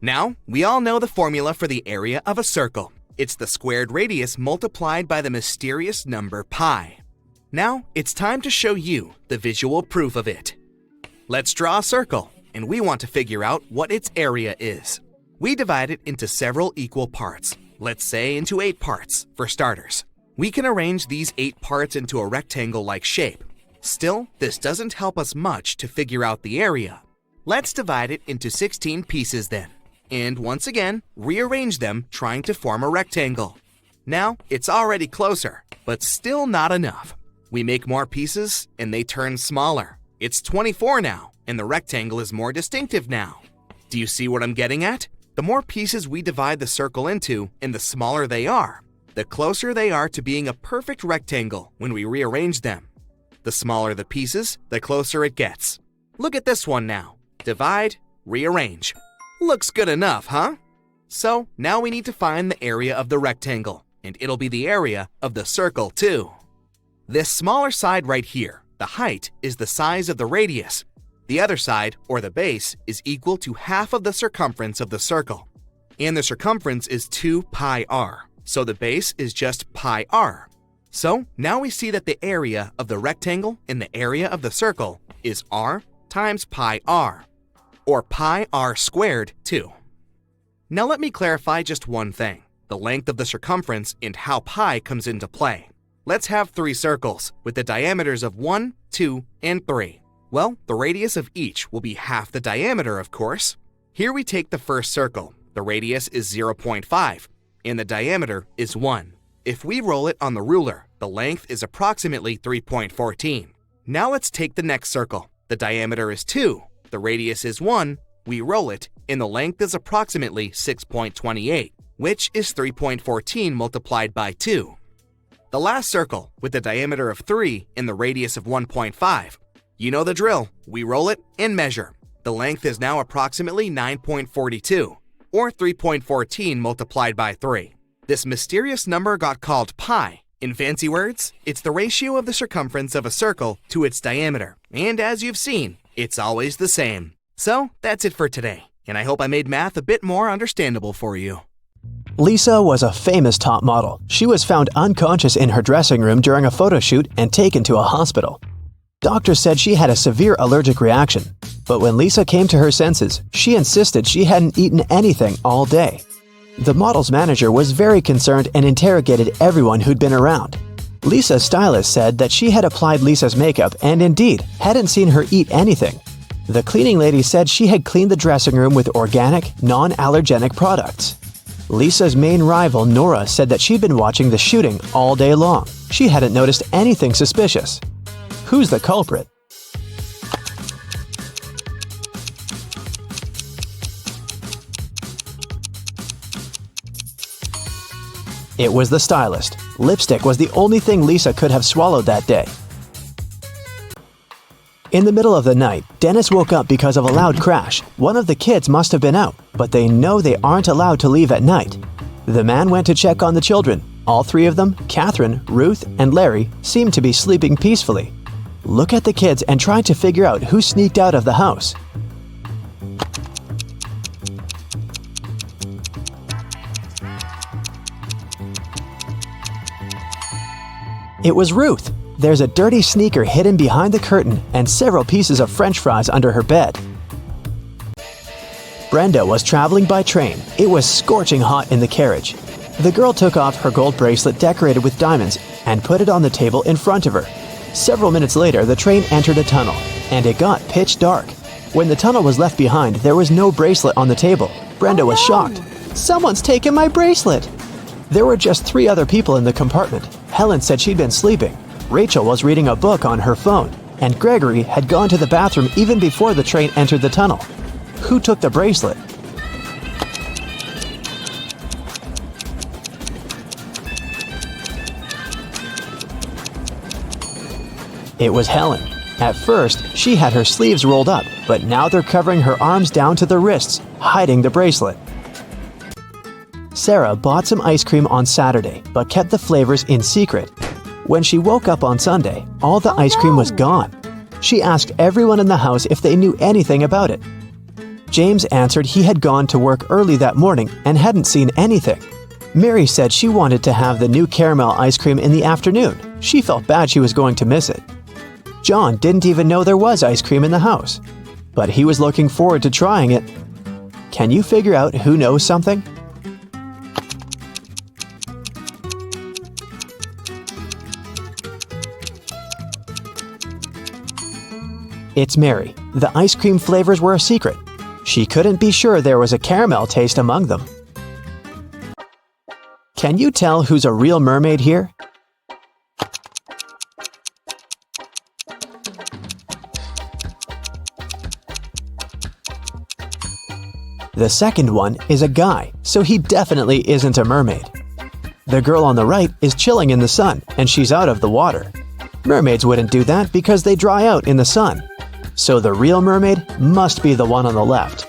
Now, we all know the formula for the area of a circle. It's the squared radius multiplied by the mysterious number pi. Now, it's time to show you the visual proof of it. Let's draw a circle, and we want to figure out what its area is. We divide it into several equal parts, let's say into 8 parts, for starters. We can arrange these 8 parts into a rectangle-like shape. Still, this doesn't help us much to figure out the area. Let's divide it into 16 pieces then, and once again, rearrange them trying to form a rectangle. Now, it's already closer, but still not enough. We make more pieces, and they turn smaller. It's 24 now, and the rectangle is more distinctive now. Do you see what I'm getting at? The more pieces we divide the circle into, and the smaller they are, the closer they are to being a perfect rectangle when we rearrange them. The smaller the pieces, the closer it gets. Look at this one now. Divide, rearrange. Looks good enough, huh? So, now we need to find the area of the rectangle, and it'll be the area of the circle too. This smaller side right here, the height, is the size of the radius. The other side, or the base, is equal to half of the circumference of the circle. And the circumference is 2 pi r, so the base is just pi r. So, now we see that the area of the rectangle and the area of the circle is r times pi r, or pi r squared too. Now let me clarify just one thing, the length of the circumference and how pi comes into play. Let's have 3 circles with the diameters of 1, 2, and 3. Well, the radius of each will be half the diameter, of course. Here we take the first circle. The radius is 0.5, and the diameter is 1. If we roll it on the ruler, the length is approximately 3.14. Now let's take the next circle. The diameter is 2, the radius is 1, we roll it, and the length is approximately 6.28, which is 3.14 multiplied by 2. The last circle, with the diameter of 3 and the radius of 1.5. You know the drill. We roll it and measure. The length is now approximately 9.42, or 3.14 multiplied by 3. This mysterious number got called pi. In fancy words, it's the ratio of the circumference of a circle to its diameter. And as you've seen, it's always the same. So, that's it for today. And I hope I made math a bit more understandable for you. Lisa was a famous top model. She was found unconscious in her dressing room during a photo shoot and taken to a hospital. Doctors said she had a severe allergic reaction, but when Lisa came to her senses, she insisted she hadn't eaten anything all day. The model's manager was very concerned and interrogated everyone who'd been around. Lisa's stylist said that she had applied Lisa's makeup and indeed hadn't seen her eat anything. The cleaning lady said she had cleaned the dressing room with organic, non-allergenic products. Lisa's main rival, Nora, said that she'd been watching the shooting all day long. She hadn't noticed anything suspicious. Who's the culprit? It was the stylist. Lipstick was the only thing Lisa could have swallowed that day. In the middle of the night, Dennis woke up because of a loud crash. One of the kids must have been out, but they know they aren't allowed to leave at night. The man went to check on the children. All three of them, Catherine, Ruth, and Larry, seemed to be sleeping peacefully. Look at the kids and try to figure out who sneaked out of the house. It was Ruth. There's a dirty sneaker hidden behind the curtain and several pieces of French fries under her bed. Brenda was traveling by train. It was scorching hot in the carriage. The girl took off her gold bracelet decorated with diamonds and put it on the table in front of her. Several minutes later, the train entered a tunnel, and it got pitch dark. When the tunnel was left behind, there was no bracelet on the table. Brenda was shocked. "Someone's taken my bracelet!" There were just 3 other people in the compartment. Helen said she'd been sleeping. Rachel was reading a book on her phone, and Gregory had gone to the bathroom even before the train entered the tunnel. Who took the bracelet? It was Helen. At first, she had her sleeves rolled up, but now they're covering her arms down to the wrists, hiding the bracelet. Sarah bought some ice cream on Saturday, but kept the flavors in secret. When she woke up on Sunday, all the ice cream was gone. She asked everyone in the house if they knew anything about it. James answered he had gone to work early that morning and hadn't seen anything. Mary said she wanted to have the new caramel ice cream in the afternoon. She felt bad she was going to miss it. John didn't even know there was ice cream in the house, but he was looking forward to trying it. Can you figure out who knows something? It's Mary. The ice cream flavors were a secret. She couldn't be sure there was a caramel taste among them. Can you tell who's a real mermaid here? The second one is a guy, so he definitely isn't a mermaid. The girl on the right is chilling in the sun, and she's out of the water. Mermaids wouldn't do that because they dry out in the sun. So the real mermaid must be the one on the left.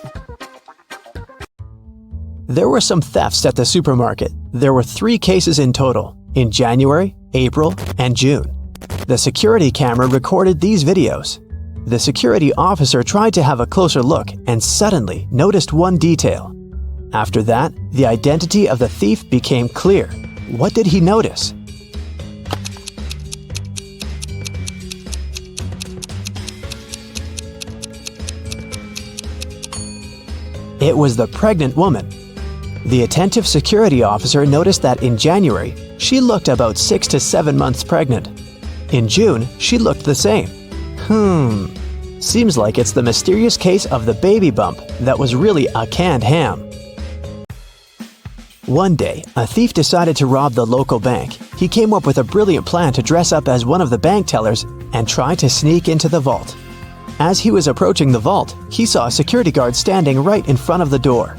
There were some thefts at the supermarket. There were 3 cases in total, in January, April, and June. The security camera recorded these videos. The security officer tried to have a closer look and suddenly noticed one detail. After that, the identity of the thief became clear. What did he notice? It was the pregnant woman. The attentive security officer noticed that in January, she looked about 6 to 7 months pregnant. In June, she looked the same. Seems like it's the mysterious case of the baby bump that was really a canned ham. One day, a thief decided to rob the local bank. He came up with a brilliant plan to dress up as one of the bank tellers and try to sneak into the vault. As he was approaching the vault, he saw a security guard standing right in front of the door.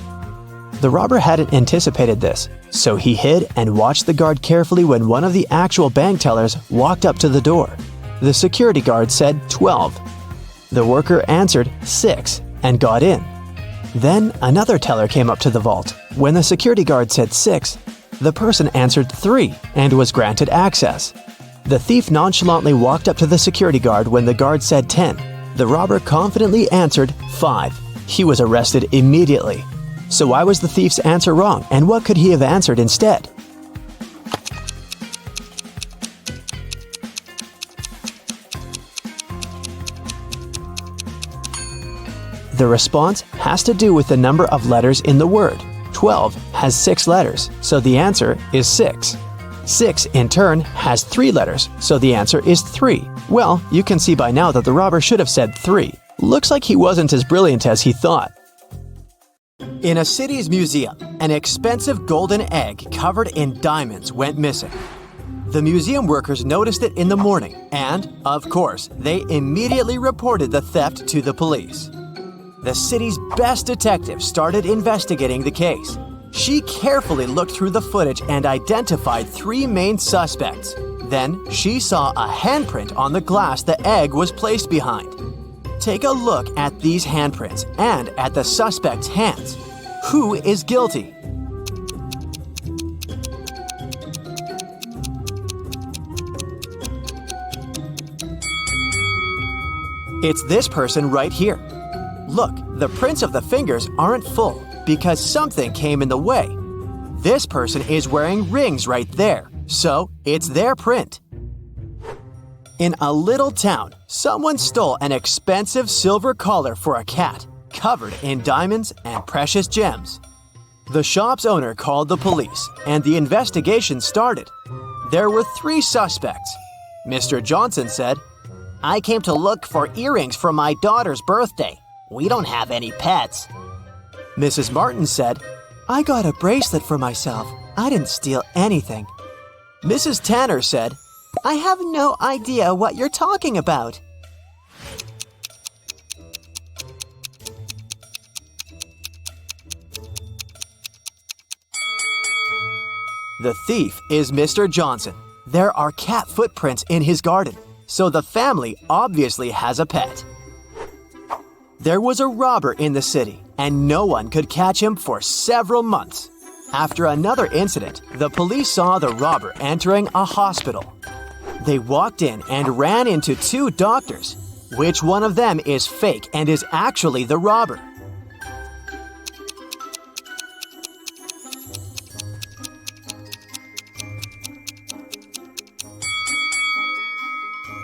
The robber hadn't anticipated this, so he hid and watched the guard carefully when one of the actual bank tellers walked up to the door. The security guard said 12. The worker answered 6 and got in. Then another teller came up to the vault. When the security guard said 6, the person answered 3 and was granted access. The thief nonchalantly walked up to the security guard when the guard said 10. The robber confidently answered 5. He was arrested immediately. So why was the thief's answer wrong, and what could he have answered instead? The response has to do with the number of letters in the word. 12 has 6 letters, so the answer is 6. 6, in turn, has 3 letters, so the answer is 3. Well, you can see by now that the robber should have said 3. Looks like he wasn't as brilliant as he thought. In a city's museum, an expensive golden egg covered in diamonds went missing. The museum workers noticed it in the morning and, of course, they immediately reported the theft to the police. The city's best detective started investigating the case. She carefully looked through the footage and identified 3 main suspects. Then she saw a handprint on the glass the egg was placed behind. Take a look at these handprints and at the suspect's hands. Who is guilty? It's this person right here. Look, the prints of the fingers aren't full because something came in the way. This person is wearing rings right there, so it's their print. In a little town, someone stole an expensive silver collar for a cat, covered in diamonds and precious gems. The shop's owner called the police, and the investigation started. There were 3 suspects. Mr. Johnson said, I came to look for earrings for my daughter's birthday. We don't have any pets. Mrs. Martin said, I got a bracelet for myself. I didn't steal anything. Mrs. Tanner said, I have no idea what you're talking about. The thief is Mr. Johnson. There are cat footprints in his garden, so the family obviously has a pet. There was a robber in the city, and no one could catch him for several months. After another incident, the police saw the robber entering a hospital. They walked in and ran into 2 doctors. Which one of them is fake and is actually the robber?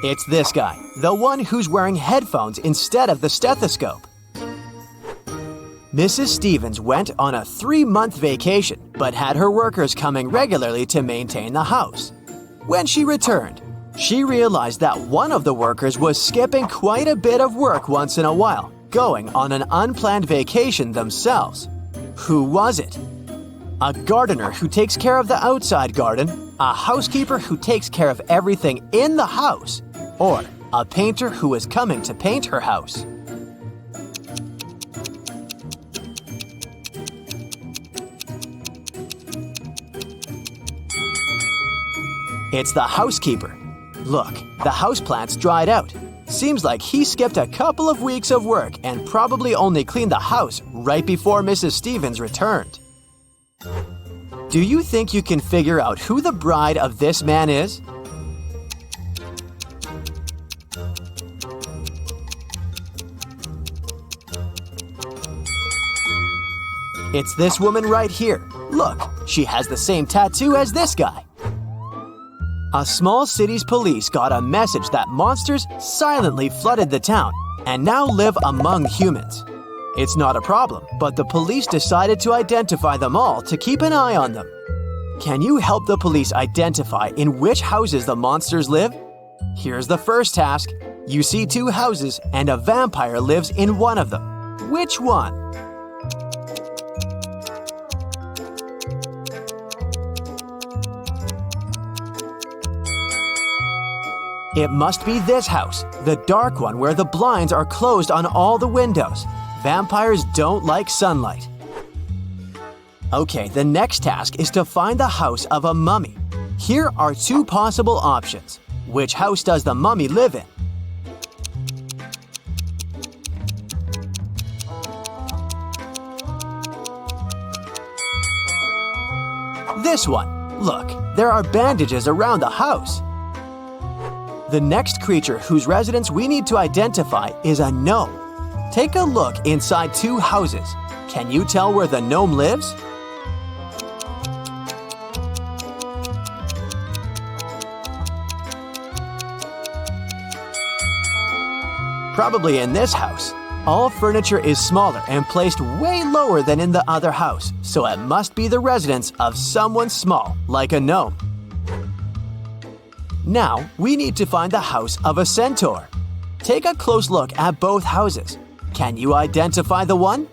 It's this guy, the one who's wearing headphones instead of the stethoscope. Mrs. Stevens went on a 3-month vacation, but had her workers coming regularly to maintain the house. When she returned, she realized that one of the workers was skipping quite a bit of work once in a while, going on an unplanned vacation themselves. Who was it? A gardener who takes care of the outside garden, a housekeeper who takes care of everything in the house, or a painter who is coming to paint her house. It's the housekeeper. Look, the houseplants dried out. Seems like he skipped a couple of weeks of work and probably only cleaned the house right before Mrs. Stevens returned. Do you think you can figure out who the bride of this man is? It's this woman right here. Look, she has the same tattoo as this guy. A small city's police got a message that monsters silently flooded the town and now live among humans. It's not a problem, but the police decided to identify them all to keep an eye on them. Can you help the police identify in which houses the monsters live? Here's the first task. You see 2 houses and a vampire lives in one of them. Which one? It must be this house, the dark one where the blinds are closed on all the windows. Vampires don't like sunlight. Okay, the next task is to find the house of a mummy. Here are 2 possible options. Which house does the mummy live in? This one. Look, there are bandages around the house. The next creature whose residence we need to identify is a gnome. Take a look inside 2 houses. Can you tell where the gnome lives? Probably in this house. All furniture is smaller and placed way lower than in the other house, so it must be the residence of someone small, like a gnome. Now, we need to find the house of a centaur. Take a close look at both houses. Can you identify the one?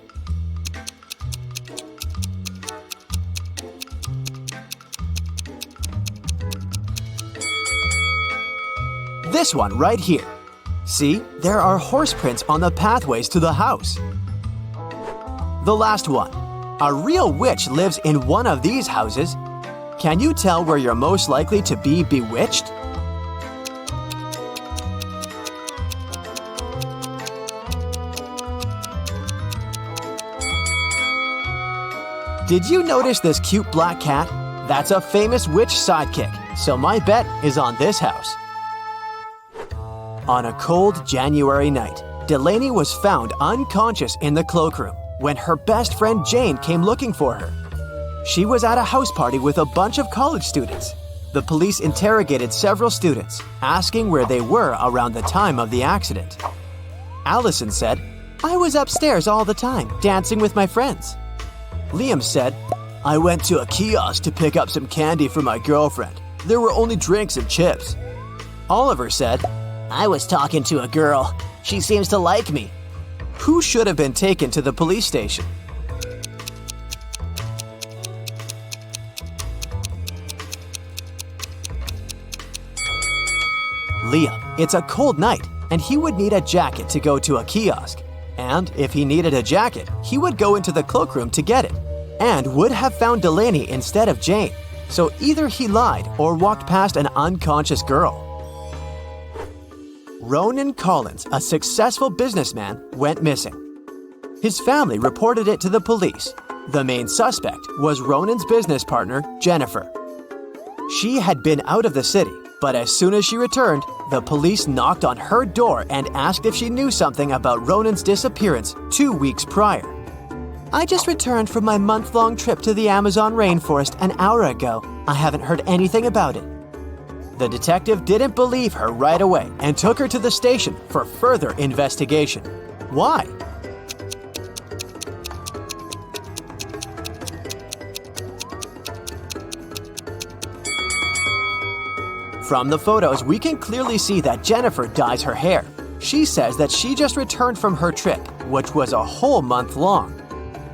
This one right here. See, there are horse prints on the pathways to the house. The last one. A real witch lives in one of these houses. Can you tell where you're most likely to be bewitched? Did you notice this cute black cat? That's a famous witch sidekick, so my bet is on this house. On a cold January night, Delaney was found unconscious in the cloakroom when her best friend Jane came looking for her. She was at a house party with a bunch of college students. The police interrogated several students, asking where they were around the time of the accident. Allison said, "I was upstairs all the time, dancing with my friends." Liam said, "I went to a kiosk to pick up some candy for my girlfriend. There were only drinks and chips." Oliver said, I was talking to a girl. She seems to like me. "Who should have been taken to the police station?" Liam. It's a cold night, and he would need a jacket to go to a kiosk. And if he needed a jacket, he would go into the cloakroom to get it, and would have found Delaney instead of Jane. So either he lied or walked past an unconscious girl. Ronan Collins, a successful businessman, went missing. His family reported it to the police. The main suspect was Ronan's business partner, Jennifer. She had been out of the city, but as soon as she returned, the police knocked on her door and asked if she knew something about Ronan's disappearance 2 weeks prior. "I just returned from my month-long trip to the Amazon rainforest an hour ago. I haven't heard anything about it." The detective didn't believe her right away and took her to the station for further investigation. Why? From the photos, we can clearly see that Jennifer dyes her hair. She says that she just returned from her trip, which was a whole month long.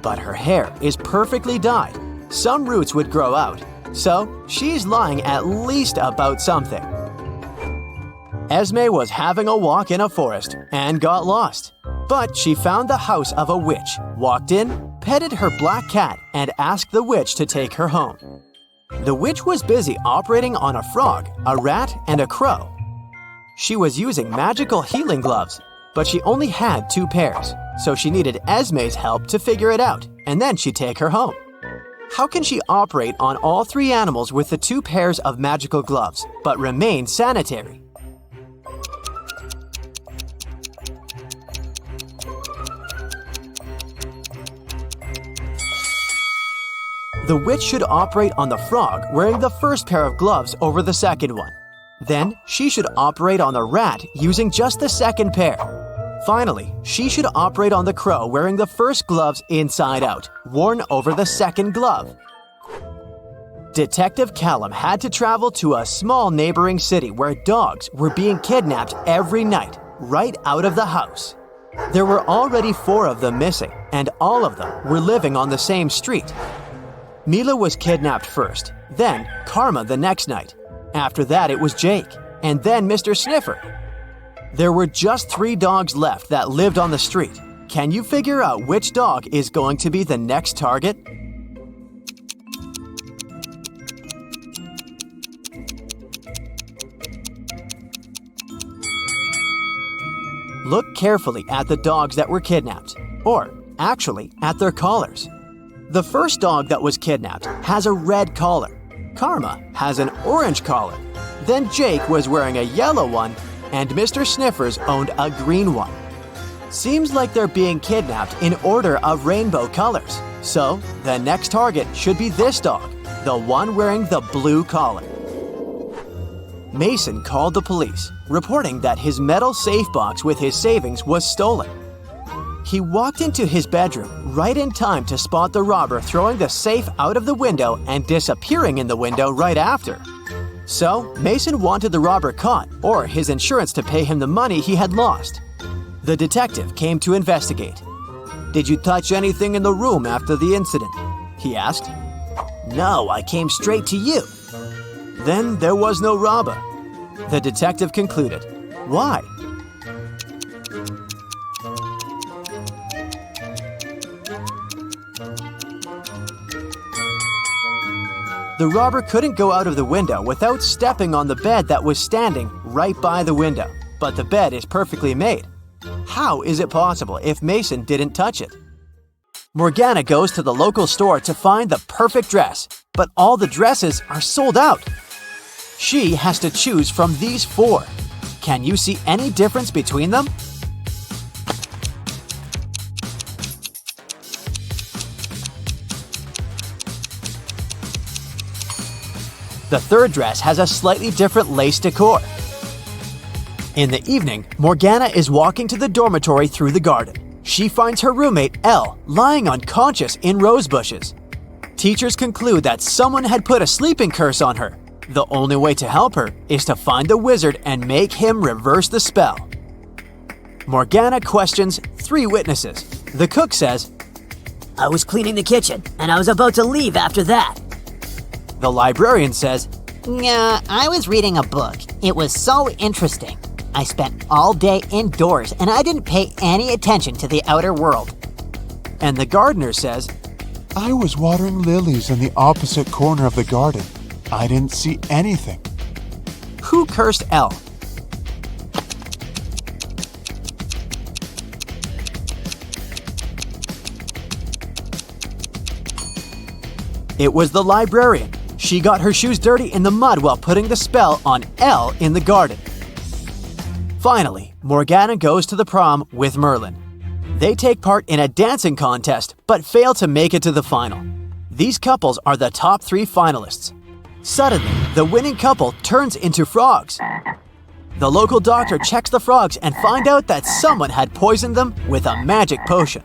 But her hair is perfectly dyed. Some roots would grow out, so she's lying at least about something. Esme was having a walk in a forest and got lost. But she found the house of a witch, walked in, petted her black cat, and asked the witch to take her home. The witch was busy operating on a frog, a rat, and a crow. She was using magical healing gloves, but she only had 2 pairs, so she needed Esme's help to figure it out, and then she'd take her home. How can she operate on all 3 animals with the 2 pairs of magical gloves, but remain sanitary? The witch should operate on the frog wearing the first pair of gloves over the second one. Then, she should operate on the rat using just the second pair. Finally, she should operate on the crow wearing the first gloves inside out, worn over the second glove. Detective Callum had to travel to a small neighboring city where dogs were being kidnapped every night, right out of the house. There were already 4 of them missing, and all of them were living on the same street. Mila was kidnapped first, then Karma the next night. After that, it was Jake, and then Mr. Sniffer. There were just 3 dogs left that lived on the street. Can you figure out which dog is going to be the next target? Look carefully at the dogs that were kidnapped, or actually at their collars. The first dog that was kidnapped has a red collar. Karma has an orange collar. Then Jake was wearing a yellow one, and Mr. Sniffers owned a green one. Seems like they're being kidnapped in order of rainbow colors. So, the next target should be this dog, the one wearing the blue collar. Mason called the police, reporting that his metal safe box with his savings was stolen. He walked into his bedroom right in time to spot the robber throwing the safe out of the window and disappearing in the window right after. So, Mason wanted the robber caught, or his insurance to pay him the money he had lost. The detective came to investigate. "Did you touch anything in the room after the incident?" he asked. "No, I came straight to you." "Then there was no robber," the detective concluded. Why? The robber couldn't go out of the window without stepping on the bed that was standing right by the window, but the bed is perfectly made. How is it possible if Mason didn't touch it? Morgana goes to the local store to find the perfect dress, but all the dresses are sold out. She has to choose from these 4. Can you see any difference between them? The third dress has a slightly different lace decor. In the evening, Morgana is walking to the dormitory through the garden. She finds her roommate, Elle, lying unconscious in rose bushes. Teachers conclude that someone had put a sleeping curse on her. The only way to help her is to find the wizard and make him reverse the spell. Morgana questions 3 witnesses. The cook says, I was cleaning the kitchen, and I was about to leave after that. the librarian says, Yeah, I was reading a book. It was so interesting. I spent all day indoors and I didn't pay any attention to the outer world. and the gardener says, I was watering lilies in the opposite corner of the garden. I didn't see anything. Who cursed Elle? It was the librarian. She got her shoes dirty in the mud while putting the spell on Elle in the garden. Finally, Morgana goes to the prom with Merlin. They take part in a dancing contest, but fail to make it to the final. These couples are the top 3 finalists. Suddenly, the winning couple turns into frogs. The local doctor checks the frogs and finds out that someone had poisoned them with a magic potion.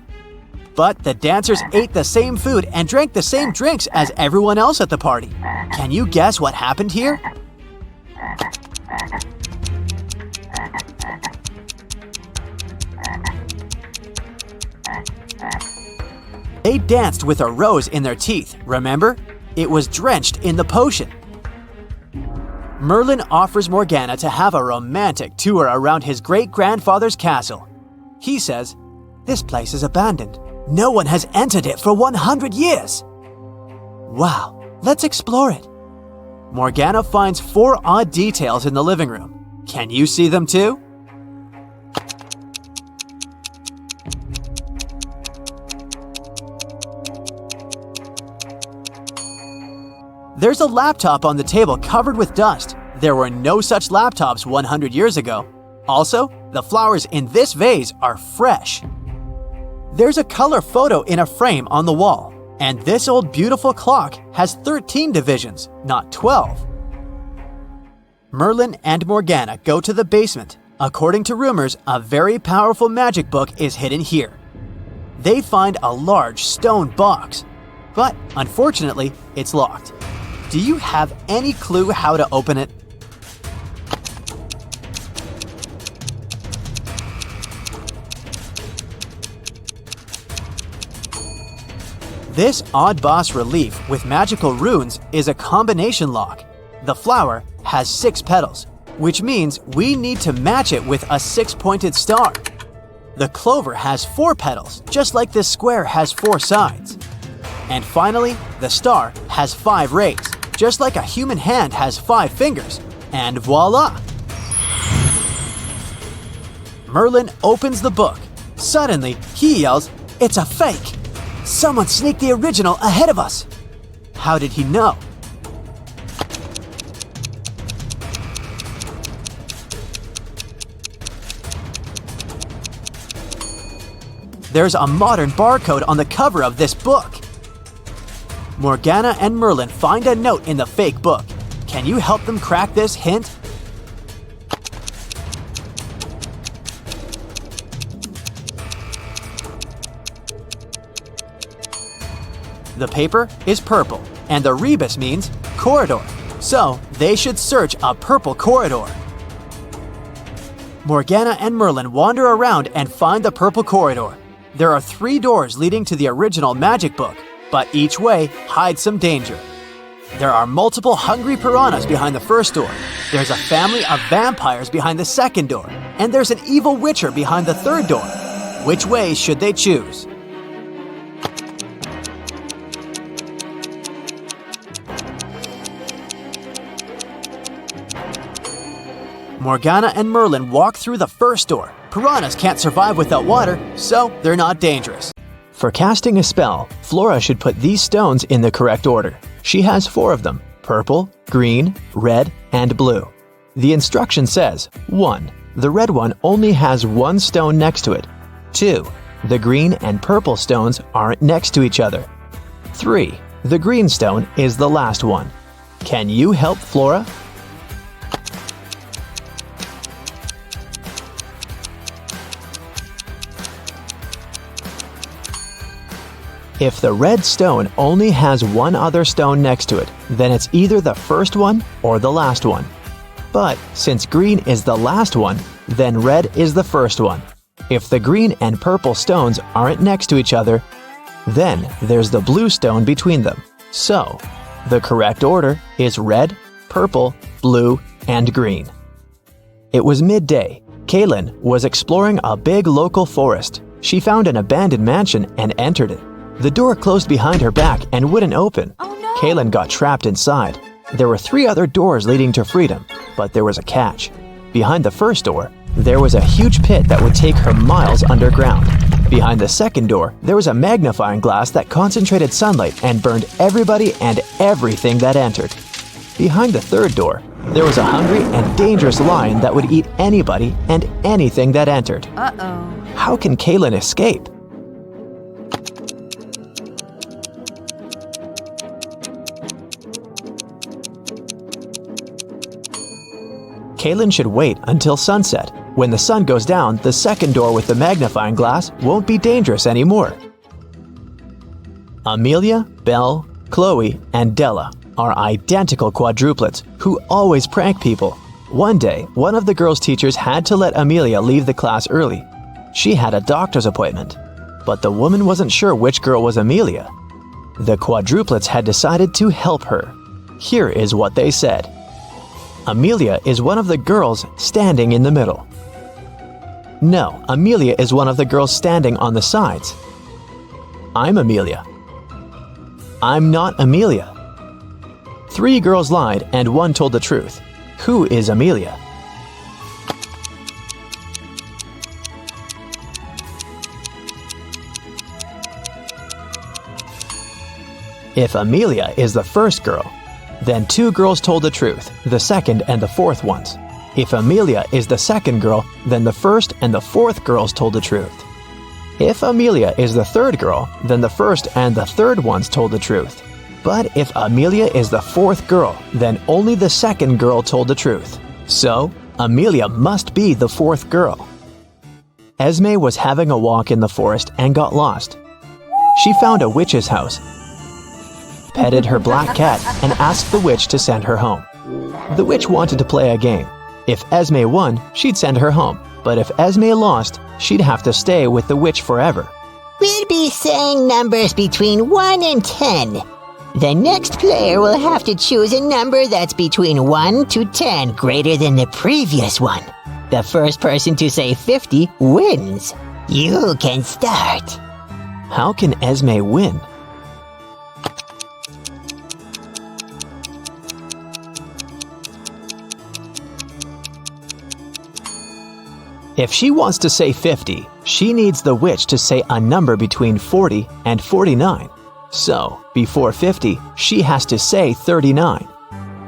But the dancers ate the same food and drank the same drinks as everyone else at the party. Can you guess what happened here? They danced with a rose in their teeth, remember? It was drenched in the potion. Merlin offers Morgana to have a romantic tour around his great-grandfather's castle. He says, "This place is abandoned. No one has entered it for 100 years. Wow, let's explore it." Morgana finds 4 odd details in the living room. Can you see them too? There's a laptop on the table covered with dust. There were no such laptops 100 years ago. Also, the flowers in this vase are fresh. There's a color photo in a frame on the wall, and this old beautiful clock has 13 divisions, not 12. Merlin and Morgana go to the basement. According to rumors, a very powerful magic book is hidden here. They find a large stone box, but unfortunately, it's locked. Do you have any clue how to open it? This odd boss relief with magical runes is a combination lock. The flower has 6 petals, which means we need to match it with a 6-pointed star. The clover has 4 petals, just like this square has 4 sides. And finally, the star has 5 rays, just like a human hand has 5 fingers. And voila! Merlin opens the book. Suddenly, he yells, "It's a fake! Someone sneaked the original ahead of us!" How did he know? There's a modern barcode on the cover of this book. Morgana and Merlin find a note in the fake book. Can you help them crack this hint? The paper is purple, and the rebus means corridor, so they should search a purple corridor. Morgana and Merlin wander around and find the purple corridor. There are 3 doors leading to the original magic book, but each way hides some danger. There are multiple hungry piranhas behind the first door. There's a family of vampires behind the second door. And there's an evil witcher behind the third door. Which way should they choose? Morgana and Merlin walk through the first door. Piranhas can't survive without water, so they're not dangerous. For casting a spell, Flora should put these stones in the correct order. She has 4 of them: purple, green, red, and blue. The instruction says, 1. The red one only has 1 stone next to it. 2. The green and purple stones aren't next to each other. 3. The green stone is the last one. Can you help Flora? If the red stone only has 1 other stone next to it, then it's either the first one or the last one. But since green is the last one, then red is the first one. If the green and purple stones aren't next to each other, then there's the blue stone between them. So, the correct order is red, purple, blue, and green. It was midday. Kaylin was exploring a big local forest. She found an abandoned mansion and entered it. The door closed behind her back and wouldn't open. Oh no! Kaylin got trapped inside. There were 3 other doors leading to freedom, but there was a catch. Behind the first door, there was a huge pit that would take her miles underground. Behind the second door, there was a magnifying glass that concentrated sunlight and burned everybody and everything that entered. Behind the third door, there was a hungry and dangerous lion that would eat anybody and anything that entered. Uh-oh. How can Kaylin escape? Kaylin should wait until sunset. When the sun goes down, the second door with the magnifying glass won't be dangerous anymore. Amelia, Belle, Chloe, and Della are identical quadruplets who always prank people. One day, one of the girls' teachers had to let Amelia leave the class early. She had a doctor's appointment, but the woman wasn't sure which girl was Amelia. The quadruplets had decided to help her. Here is what they said. Amelia is one of the girls standing in the middle. No, Amelia is one of the girls standing on the sides. I'm Amelia. I'm not Amelia. 3 girls lied and 1 told the truth. Who is Amelia? If Amelia is the first girl, then 2 girls told the truth, the second and the fourth ones. If Amelia is the second girl, then the first and the fourth girls told the truth. If Amelia is the third girl, then the first and the third ones told the truth. But if Amelia is the fourth girl, then only the second girl told the truth. So, Amelia must be the fourth girl. Esme was having a walk in the forest and got lost. She found a witch's house, petted her black cat, and asked the witch to send her home. The witch wanted to play a game. If Esme won, she'd send her home. But if Esme lost, she'd have to stay with the witch forever. We'll be saying numbers between 1 and 10. The next player will have to choose a number that's between 1 to 10 greater than the previous one. The first person to say 50 wins. You can start. How can Esme win? If she wants to say 50, she needs the witch to say a number between 40 and 49. So, before 50, she has to say 39.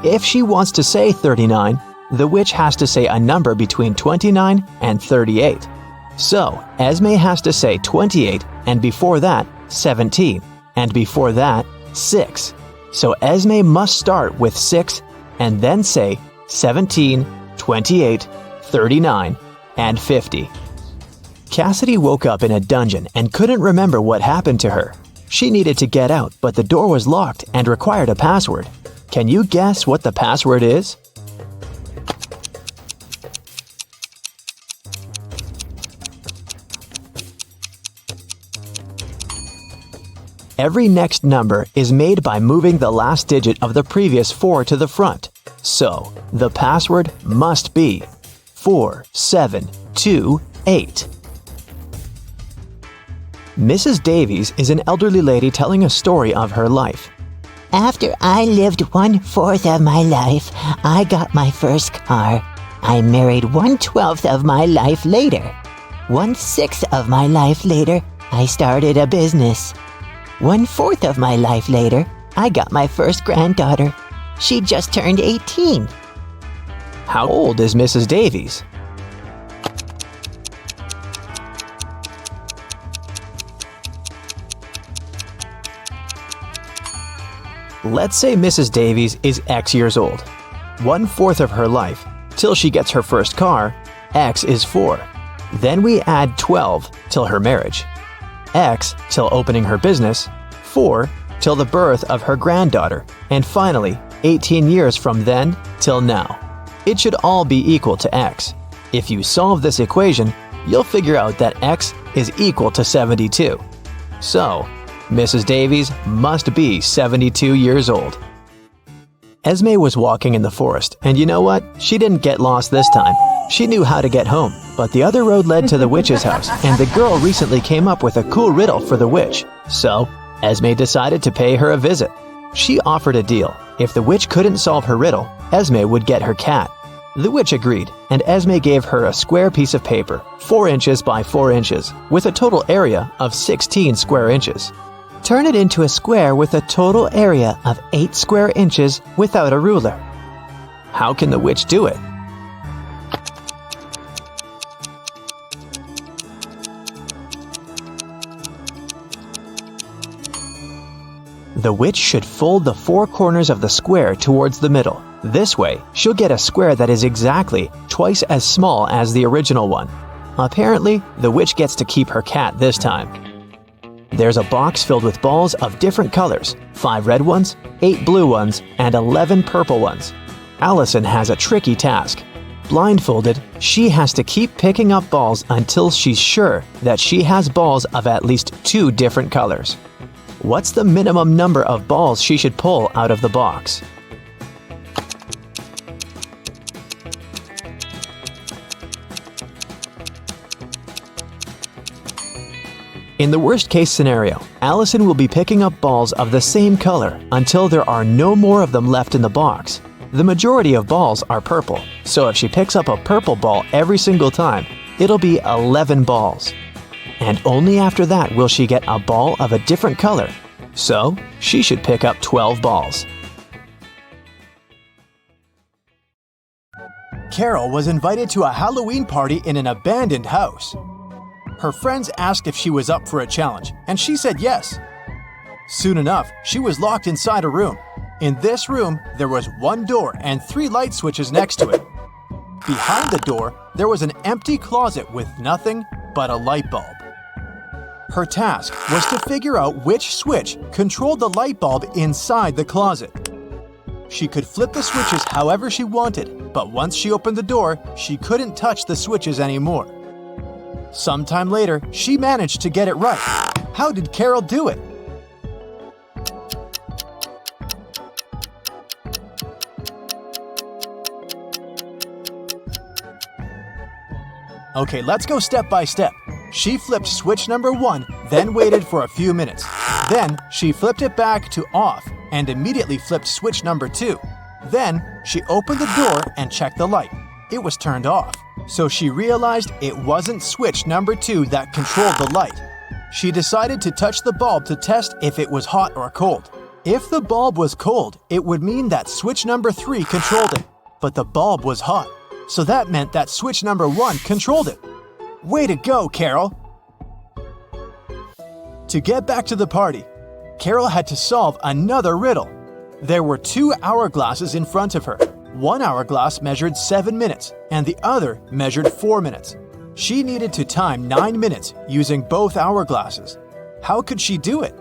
If she wants to say 39, the witch has to say a number between 29 and 38. So, Esme has to say 28, and before that, 17, and before that, 6. So Esme must start with 6 and then say 17, 28, 39, and 50. Cassidy woke up in a dungeon and couldn't remember what happened to her. She needed to get out, but the door was locked and required a password. Can you guess what the password is? Every next number is made by moving the last digit of the previous 4 to the front. So, the password must be 4728. Mrs. Davies is an elderly lady telling a story of her life. After I lived 1/4 of my life, I got my first car. I married 1/12 of my life later. 1/6 of my life later, I started a business. 1/4 of my life later, I got my first granddaughter. She just turned 18. How old is Mrs. Davies? Let's say Mrs. Davies is X years old. 1/4 of her life, till she gets her first car, X is 4. Then we add 12 till her marriage. X till opening her business, 4 till the birth of her granddaughter, and finally 18 years from then till now. It should all be equal to X. If you solve this equation, you'll figure out that X is equal to 72. So, Mrs. Davies must be 72 years old. Esme was walking in the forest, and you know what? She didn't get lost this time. She knew how to get home, but the other road led to the witch's house, and the girl recently came up with a cool riddle for the witch. So, Esme decided to pay her a visit. She offered a deal. If the witch couldn't solve her riddle, Esme would get her cat. The witch agreed, and Esme gave her a square piece of paper, 4 inches by 4 inches, with a total area of 16 square inches. Turn it into a square with a total area of 8 square inches without a ruler. How can the witch do it? The witch should fold the 4 corners of the square towards the middle. This way, she'll get a square that is exactly twice as small as the original one. Apparently, the witch gets to keep her cat this time. There's a box filled with balls of different colors, 5 red ones, 8 blue ones, and 11 purple ones. Allison has a tricky task. Blindfolded, she has to keep picking up balls until she's sure that she has balls of at least 2 different colors. What's the minimum number of balls she should pull out of the box? In the worst-case scenario, Allison will be picking up balls of the same color until there are no more of them left in the box. The majority of balls are purple, so if she picks up a purple ball every single time, it'll be 11 balls. And only after that will she get a ball of a different color. So, she should pick up 12 balls. Carol was invited to a Halloween party in an abandoned house. Her friends asked if she was up for a challenge, and she said yes. Soon enough, she was locked inside a room. In this room, there was 1 door and 3 light switches next to it. Behind the door, there was an empty closet with nothing but a light bulb. Her task was to figure out which switch controlled the light bulb inside the closet. She could flip the switches however she wanted, but once she opened the door, she couldn't touch the switches anymore. Sometime later, she managed to get it right. How did Carol do it? Okay, let's go step by step. She flipped switch number 1, then waited for a few minutes. Then, she flipped it back to off and immediately flipped switch number 2. Then, she opened the door and checked the light. It was turned off. So she realized it wasn't switch number 2 that controlled the light. She decided to touch the bulb to test if it was hot or cold. If the bulb was cold, it would mean that switch number 3 controlled it. But the bulb was hot, so that meant that switch number 1 controlled it. Way to go, Carol! To get back to the party, Carol had to solve another riddle. There were 2 hourglasses in front of her. One hourglass measured 7 minutes, and the other measured 4 minutes. She needed to time 9 minutes using both hourglasses. How could she do it?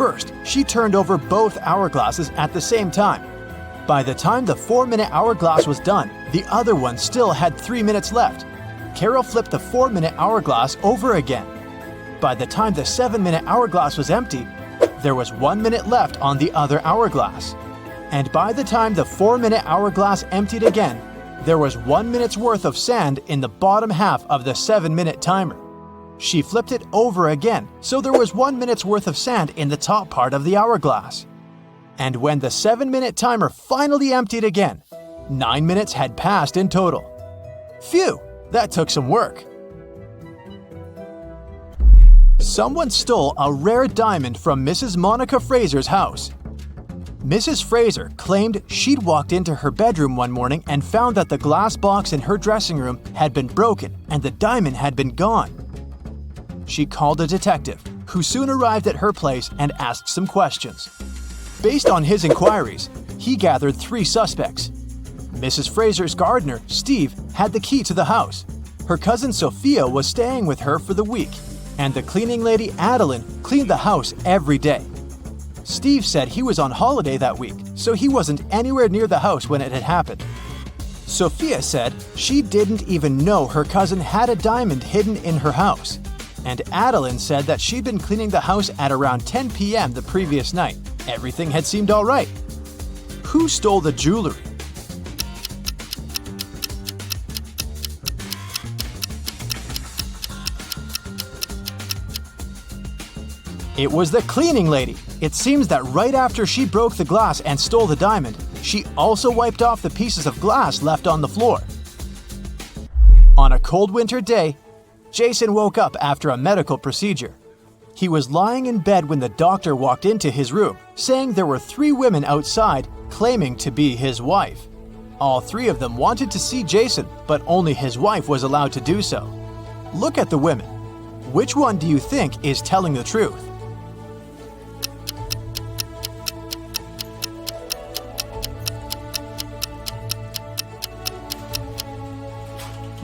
First, she turned over both hourglasses at the same time. By the time the 4-minute hourglass was done, the other one still had 3 minutes left. Carol flipped the 4-minute hourglass over again. By the time the 7-minute hourglass was empty, there was 1 minute left on the other hourglass. And by the time the 4-minute hourglass emptied again, there was 1 minute's worth of sand in the bottom half of the 7-minute timer. She flipped it over again, so there was 1 minute's worth of sand in the top part of the hourglass. And when the 7-minute timer finally emptied again, 9 minutes had passed in total. Phew, that took some work. Someone stole a rare diamond from Mrs. Monica Fraser's house. Mrs. Fraser claimed she'd walked into her bedroom one morning and found that the glass box in her dressing room had been broken and the diamond had been gone. She called a detective, who soon arrived at her place and asked some questions. Based on his inquiries, he gathered 3 suspects. Mrs. Fraser's gardener, Steve, had the key to the house. Her cousin Sophia was staying with her for the week, and the cleaning lady Adeline cleaned the house every day. Steve said he was on holiday that week, so he wasn't anywhere near the house when it had happened. Sophia said she didn't even know her cousin had a diamond hidden in her house. And Adeline said that she'd been cleaning the house at around 10 p.m. the previous night. Everything had seemed all right. Who stole the jewelry? It was the cleaning lady. It seems that right after she broke the glass and stole the diamond, she also wiped off the pieces of glass left on the floor. On a cold winter day, Jason woke up after a medical procedure. He was lying in bed when the doctor walked into his room, saying there were 3 women outside claiming to be his wife. All 3 of them wanted to see Jason, but only his wife was allowed to do so. Look at the women. Which one do you think is telling the truth?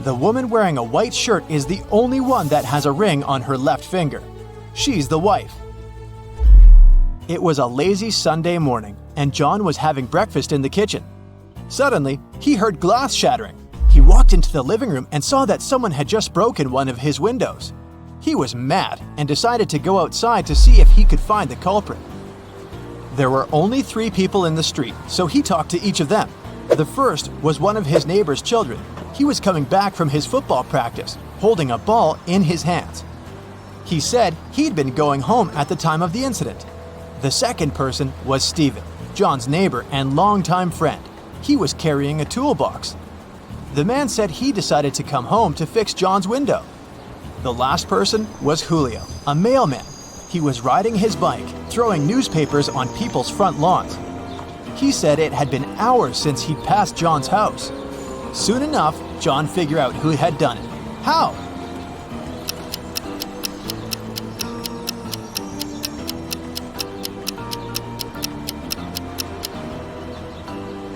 The woman wearing a white shirt is the only one that has a ring on her left finger. She's the wife. It was a lazy Sunday morning, and John was having breakfast in the kitchen. Suddenly, he heard glass shattering. He walked into the living room and saw that someone had just broken one of his windows. He was mad and decided to go outside to see if he could find the culprit. There were only 3 people in the street, so he talked to each of them. The first was one of his neighbor's children. He was coming back from his football practice, holding a ball in his hands. He said he'd been going home at the time of the incident. The second person was Stephen, John's neighbor and longtime friend. He was carrying a toolbox. The man said he decided to come home to fix John's window. The last person was Julio, a mailman. He was riding his bike, throwing newspapers on people's front lawns. He said it had been hours since he'd passed John's house. Soon enough, John figured out who had done it. How?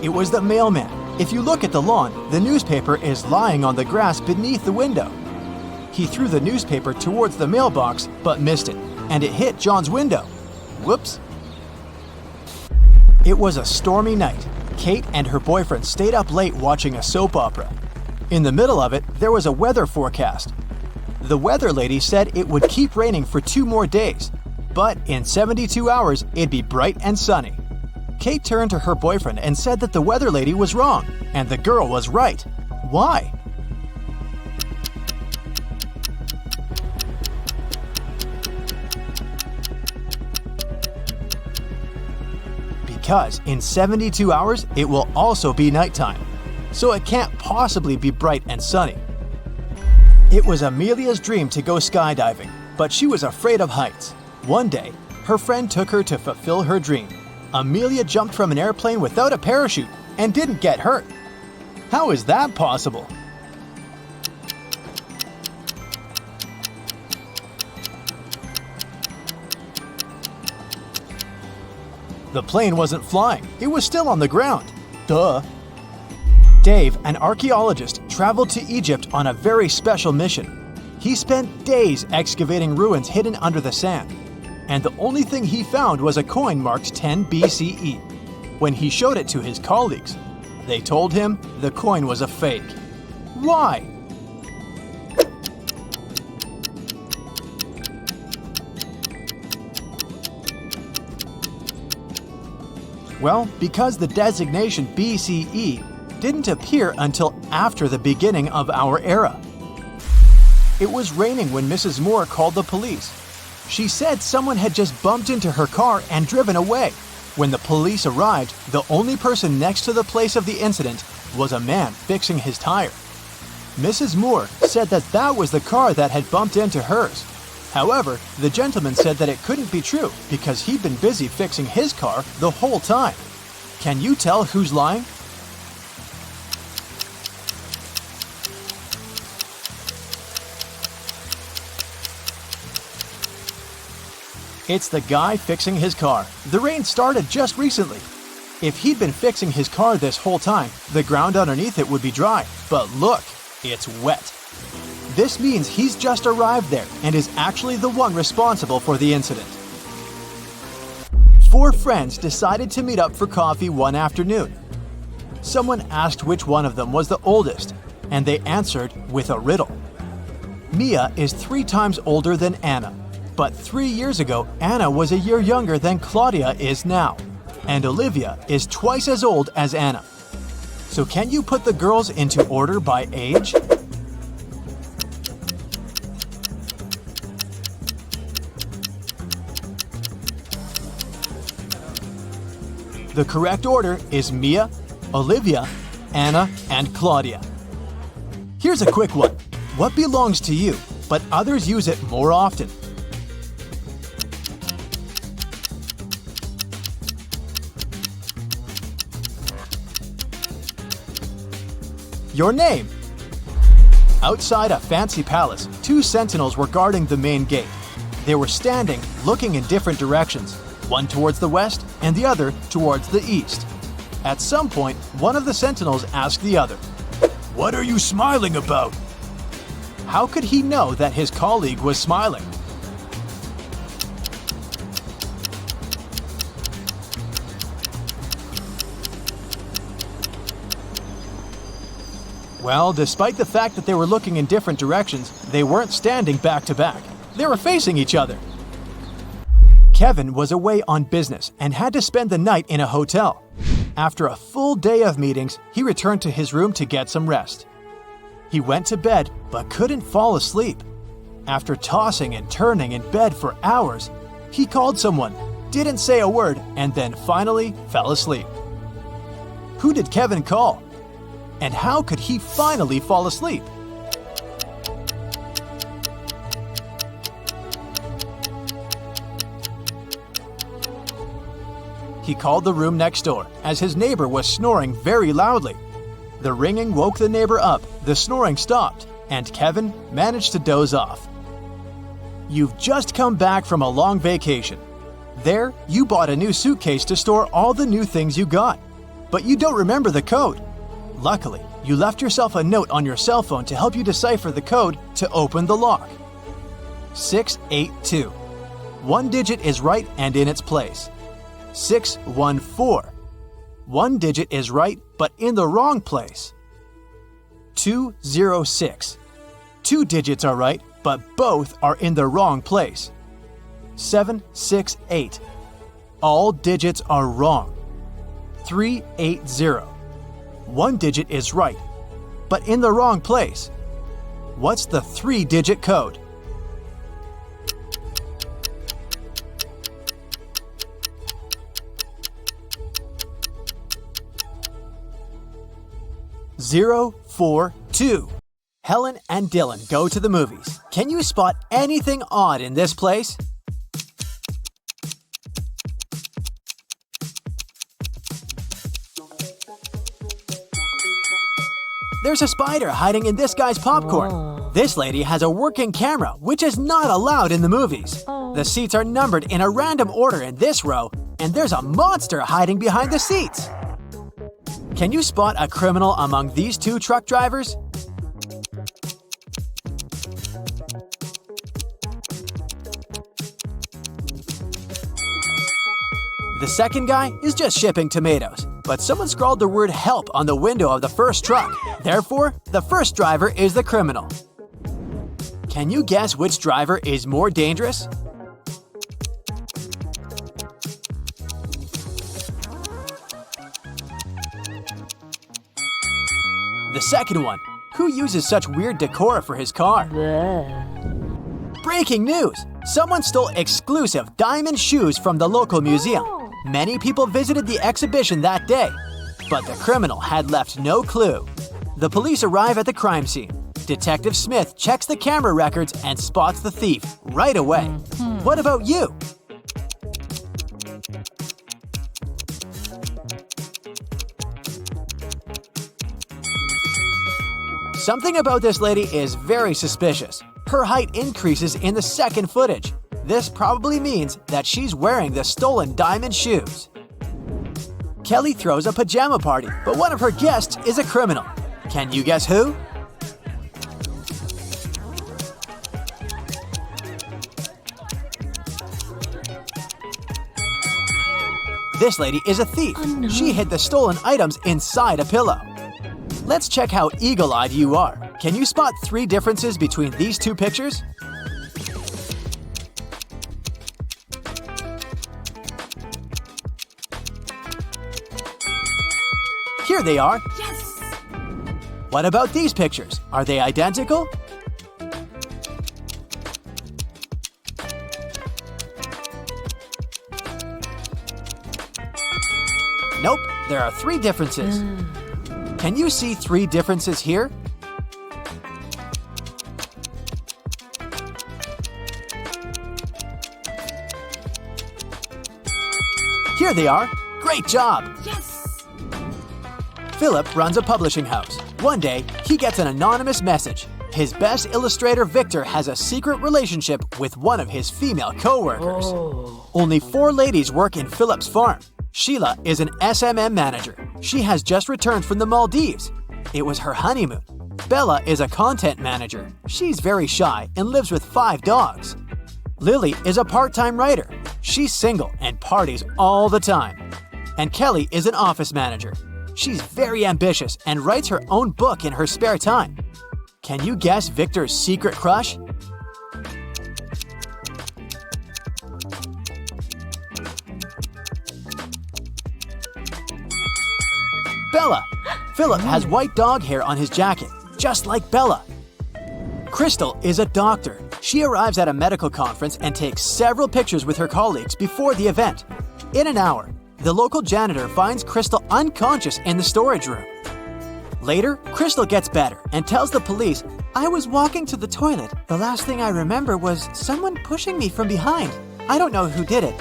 It was the mailman. If you look at the lawn, the newspaper is lying on the grass beneath the window. He threw the newspaper towards the mailbox, but missed it, and it hit John's window. Whoops. It was a stormy night. Kate and her boyfriend stayed up late watching a soap opera. In the middle of it, there was a weather forecast. The weather lady said it would keep raining for 2 more days, but in 72 hours, it'd be bright and sunny. Kate turned to her boyfriend and said that the weather lady was wrong, and the girl was right. Why? Because in 72 hours, it will also be nighttime, so it can't possibly be bright and sunny. It was Amelia's dream to go skydiving, but she was afraid of heights. One day, her friend took her to fulfill her dream. Amelia jumped from an airplane without a parachute and didn't get hurt. How is that possible? The plane wasn't flying, it was still on the ground. Duh. Dave, an archaeologist, traveled to Egypt on a very special mission. He spent days excavating ruins hidden under the sand, and the only thing he found was a coin marked 10 BCE. When he showed it to his colleagues, they told him the coin was a fake. Why? Well, because the designation BCE didn't appear until after the beginning of our era. It was raining when Mrs. Moore called the police. She said someone had just bumped into her car and driven away. When the police arrived, the only person next to the place of the incident was a man fixing his tire. Mrs. Moore said that that was the car that had bumped into hers. However, the gentleman said that it couldn't be true because he'd been busy fixing his car the whole time. Can you tell who's lying? It's the guy fixing his car. The rain started just recently. If he'd been fixing his car this whole time, the ground underneath it would be dry. But look, it's wet. This means he's just arrived there and is actually the one responsible for the incident. 4 friends decided to meet up for coffee one afternoon. Someone asked which one of them was the oldest, and they answered with a riddle. Mia is 3 times older than Anna, but 3 years ago, Anna was a year younger than Claudia is now, and Olivia is twice as old as Anna. So can you put the girls into order by age? The correct order is Mia, Olivia, Anna, and Claudia. Here's a quick one. What belongs to you, but others use it more often? Your name. Outside a fancy palace, 2 sentinels were guarding the main gate. They were standing, looking in different directions, one towards the west and the other towards the east. At some point, one of the sentinels asked the other, "What are you smiling about?" How could he know that his colleague was smiling? Well, despite the fact that they were looking in different directions, they weren't standing back to back. They were facing each other. Kevin was away on business and had to spend the night in a hotel. After a full day of meetings, he returned to his room to get some rest. He went to bed but couldn't fall asleep. After tossing and turning in bed for hours, he called someone, didn't say a word, and then finally fell asleep. Who did Kevin call? And how could he finally fall asleep? He called the room next door, as his neighbor was snoring very loudly. The ringing woke the neighbor up, the snoring stopped, and Kevin managed to doze off. You've just come back from a long vacation. There, you bought a new suitcase to store all the new things you got, but you don't remember the code. Luckily, you left yourself a note on your cell phone to help you decipher the code to open the lock. 682. One digit is right and in its place. 614. One digit is right but in the wrong place. 206. 2 digits are right but both are in the wrong place. 768. All digits are wrong. 380. One digit is right but in the wrong place. What's the 3-digit code? Zero, 4, 2. Helen and Dylan go to the movies. Can you spot anything odd in this place? There's a spider hiding in this guy's popcorn. This lady has a working camera, which is not allowed in the movies. The seats are numbered in a random order in this row, and there's a monster hiding behind the seats. Can you spot a criminal among these 2 truck drivers? The second guy is just shipping tomatoes, but someone scrawled the word help on the window of the first truck. Therefore, the first driver is the criminal. Can you guess which driver is more dangerous? The second one. Who uses such weird decor for his car? Breaking news! Someone stole exclusive diamond shoes from the local museum. Many people visited the exhibition that day, but the criminal had left no clue. The police arrive at the crime scene. Detective Smith checks the camera records and spots the thief right away. What about you? Something about this lady is very suspicious. Her height increases in the second footage. This probably means that she's wearing the stolen diamond shoes. Kelly throws a pajama party, but one of her guests is a criminal. Can you guess who? This lady is a thief. She hid the stolen items inside a pillow. Let's check how eagle-eyed you are. Can you spot 3 differences between these 2 pictures? Here they are. Yes! What about these pictures? Are they identical? Nope, there are 3 differences. Can you see 3 differences here? Here they are. Great job! Yes! Philip runs a publishing house. One day, he gets an anonymous message. His best illustrator, Victor, has a secret relationship with one of his female co-workers. Only 4 ladies work in Philip's farm. Sheila is an SMM manager. She has just returned from the Maldives. It was her honeymoon. Bella is a content manager. She's very shy and lives with 5 dogs. Lily is a part-time writer. She's single and parties all the time. And Kelly is an office manager. She's very ambitious and writes her own book in her spare time. Can you guess Victor's secret crush? Bella! Philip has white dog hair on his jacket, just like Bella. Crystal is a doctor. She arrives at a medical conference and takes several pictures with her colleagues before the event. In an hour, the local janitor finds Crystal unconscious in the storage room. Later, Crystal gets better and tells the police, "I was walking to the toilet. The last thing I remember was someone pushing me from behind. I don't know who did it."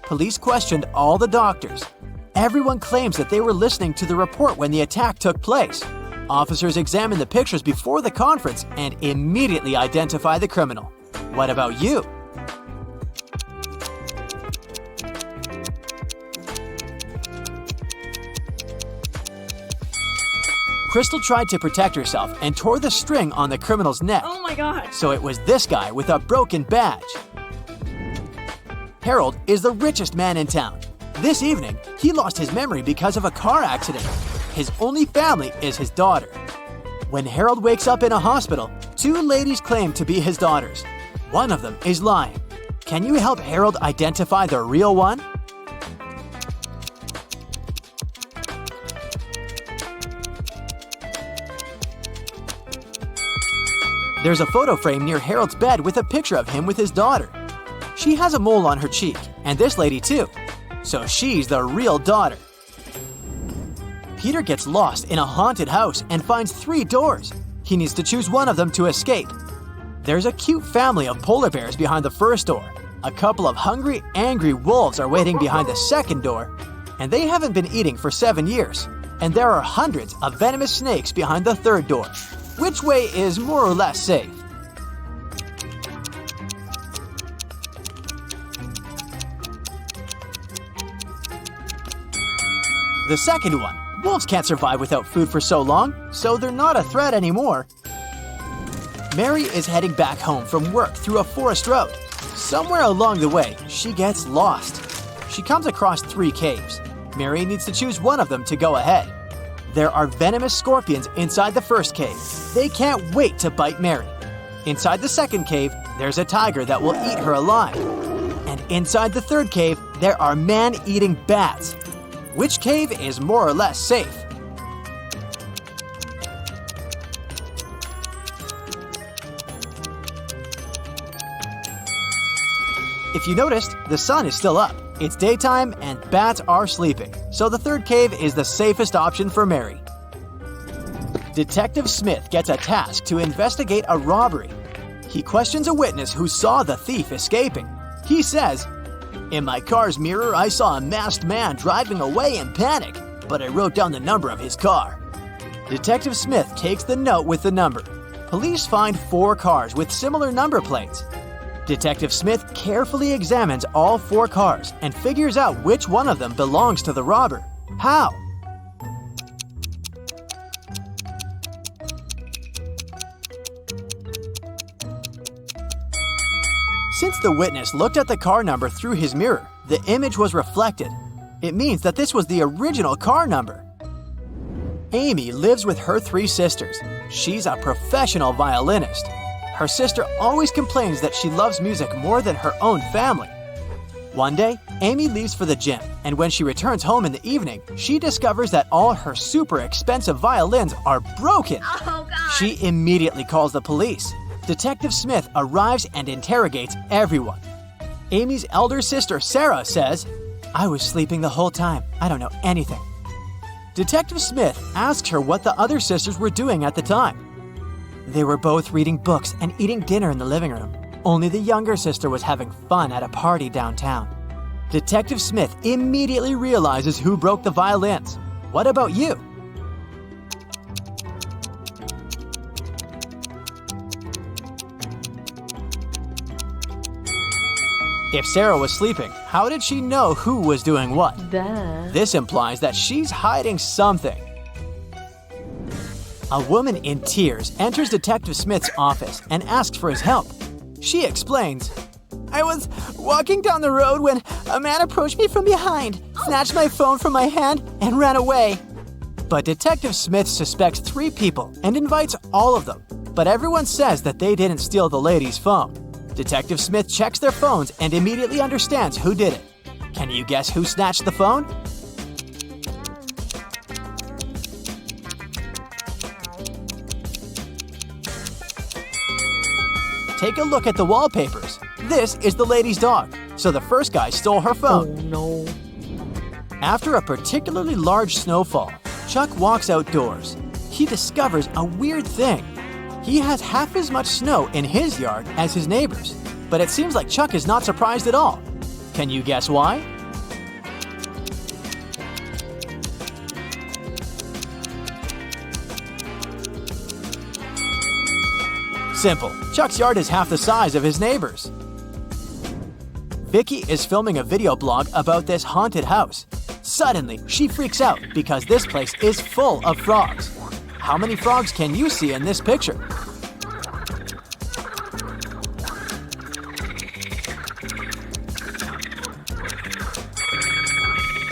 Police questioned all the doctors. Everyone claims that they were listening to the report when the attack took place. Officers examine the pictures before the conference and immediately identify the criminal. What about you? Crystal tried to protect herself and tore the string on the criminal's neck. Oh my god! So it was this guy with a broken badge. Harold is the richest man in town. This evening, he lost his memory because of a car accident. His only family is his daughter. When Harold wakes up in a hospital, 2 ladies claim to be his daughters. One of them is lying. Can you help Harold identify the real one? There's a photo frame near Harold's bed with a picture of him with his daughter. She has a mole on her cheek, and this lady too. So she's the real daughter. Peter gets lost in a haunted house and finds 3 doors. He needs to choose one of them to escape. There's a cute family of polar bears behind the first door. A couple of hungry, angry wolves are waiting behind the second door, and they haven't been eating for 7 years. And there are hundreds of venomous snakes behind the third door. Which way is more or less safe? The second one. Wolves can't survive without food for so long, so they're not a threat anymore. Mary is heading back home from work through a forest road. Somewhere along the way, she gets lost. she comes across 3 caves. Mary needs to choose one of them to go ahead. There are venomous scorpions inside the first cave. They can't wait to bite Mary. Inside the second cave, there's a tiger that will eat her alive. And inside the third cave, there are man-eating bats. Which cave is more or less safe? If you noticed, the sun is still up. It's daytime and bats are sleeping, so the third cave is the safest option for Mary. Detective Smith gets a task to investigate a robbery. He questions a witness who saw the thief escaping. He says, "In my car's mirror, I saw a masked man driving away in panic, but I wrote down the number of his car." Detective Smith takes the note with the number. Police find 4 cars with similar number plates. Detective Smith carefully examines all 4 cars and figures out which one of them belongs to the robber. How? Since the witness looked at the car number through his mirror, the image was reflected. It means that this was the original car number. Amy lives with her 3 sisters. She's a professional violinist. Her sister always complains that she loves music more than her own family. One day, Amy leaves for the gym, and when she returns home in the evening, she discovers that all her super expensive violins are broken. Oh, God. She immediately calls the police. Detective Smith arrives and interrogates everyone. Amy's elder sister, Sarah, says, "I was sleeping the whole time. I don't know anything." Detective Smith asks her what the other sisters were doing at the time. They were both reading books and eating dinner in the living room. Only the younger sister was having fun at a party downtown. Detective Smith immediately realizes who broke the violins. What about you? If Sarah was sleeping, how did she know who was doing what? This implies that she's hiding something. A woman in tears enters Detective Smith's office and asks for his help. She explains, "I was walking down the road when a man approached me from behind, snatched my phone from my hand, and ran away." But Detective Smith suspects 3 people and invites all of them, but everyone says that they didn't steal the lady's phone. Detective Smith checks their phones and immediately understands who did it. Can you guess who snatched the phone? Take a look at the wallpapers. This is the lady's dog, so the first guy stole her phone. Oh, no. After a particularly large snowfall, Chuck walks outdoors. He discovers a weird thing. He has half as much snow in his yard as his neighbors, but it seems like Chuck is not surprised at all. Can you guess why? Simple. Chuck's yard is half the size of his neighbor's. Vicky is filming a video blog about this haunted house. Suddenly, she freaks out because this place is full of frogs. How many frogs can you see in this picture?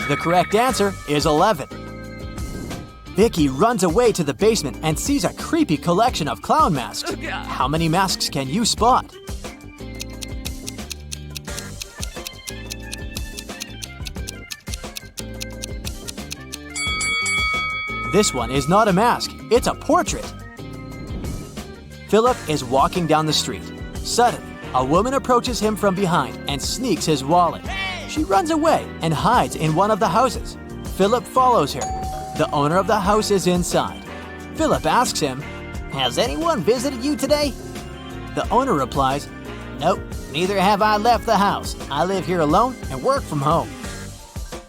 The correct answer is 11. Vicky runs away to the basement and sees a creepy collection of clown masks. How many masks can you spot? This one is not a mask, it's a portrait. Philip is walking down the street. Suddenly, a woman approaches him from behind and sneaks his wallet. She runs away and hides in one of the houses. Philip follows her. The owner of the house is inside. Philip asks him, "Has anyone visited you today?" The owner replies, "Nope, neither have I left the house. I live here alone and work from home."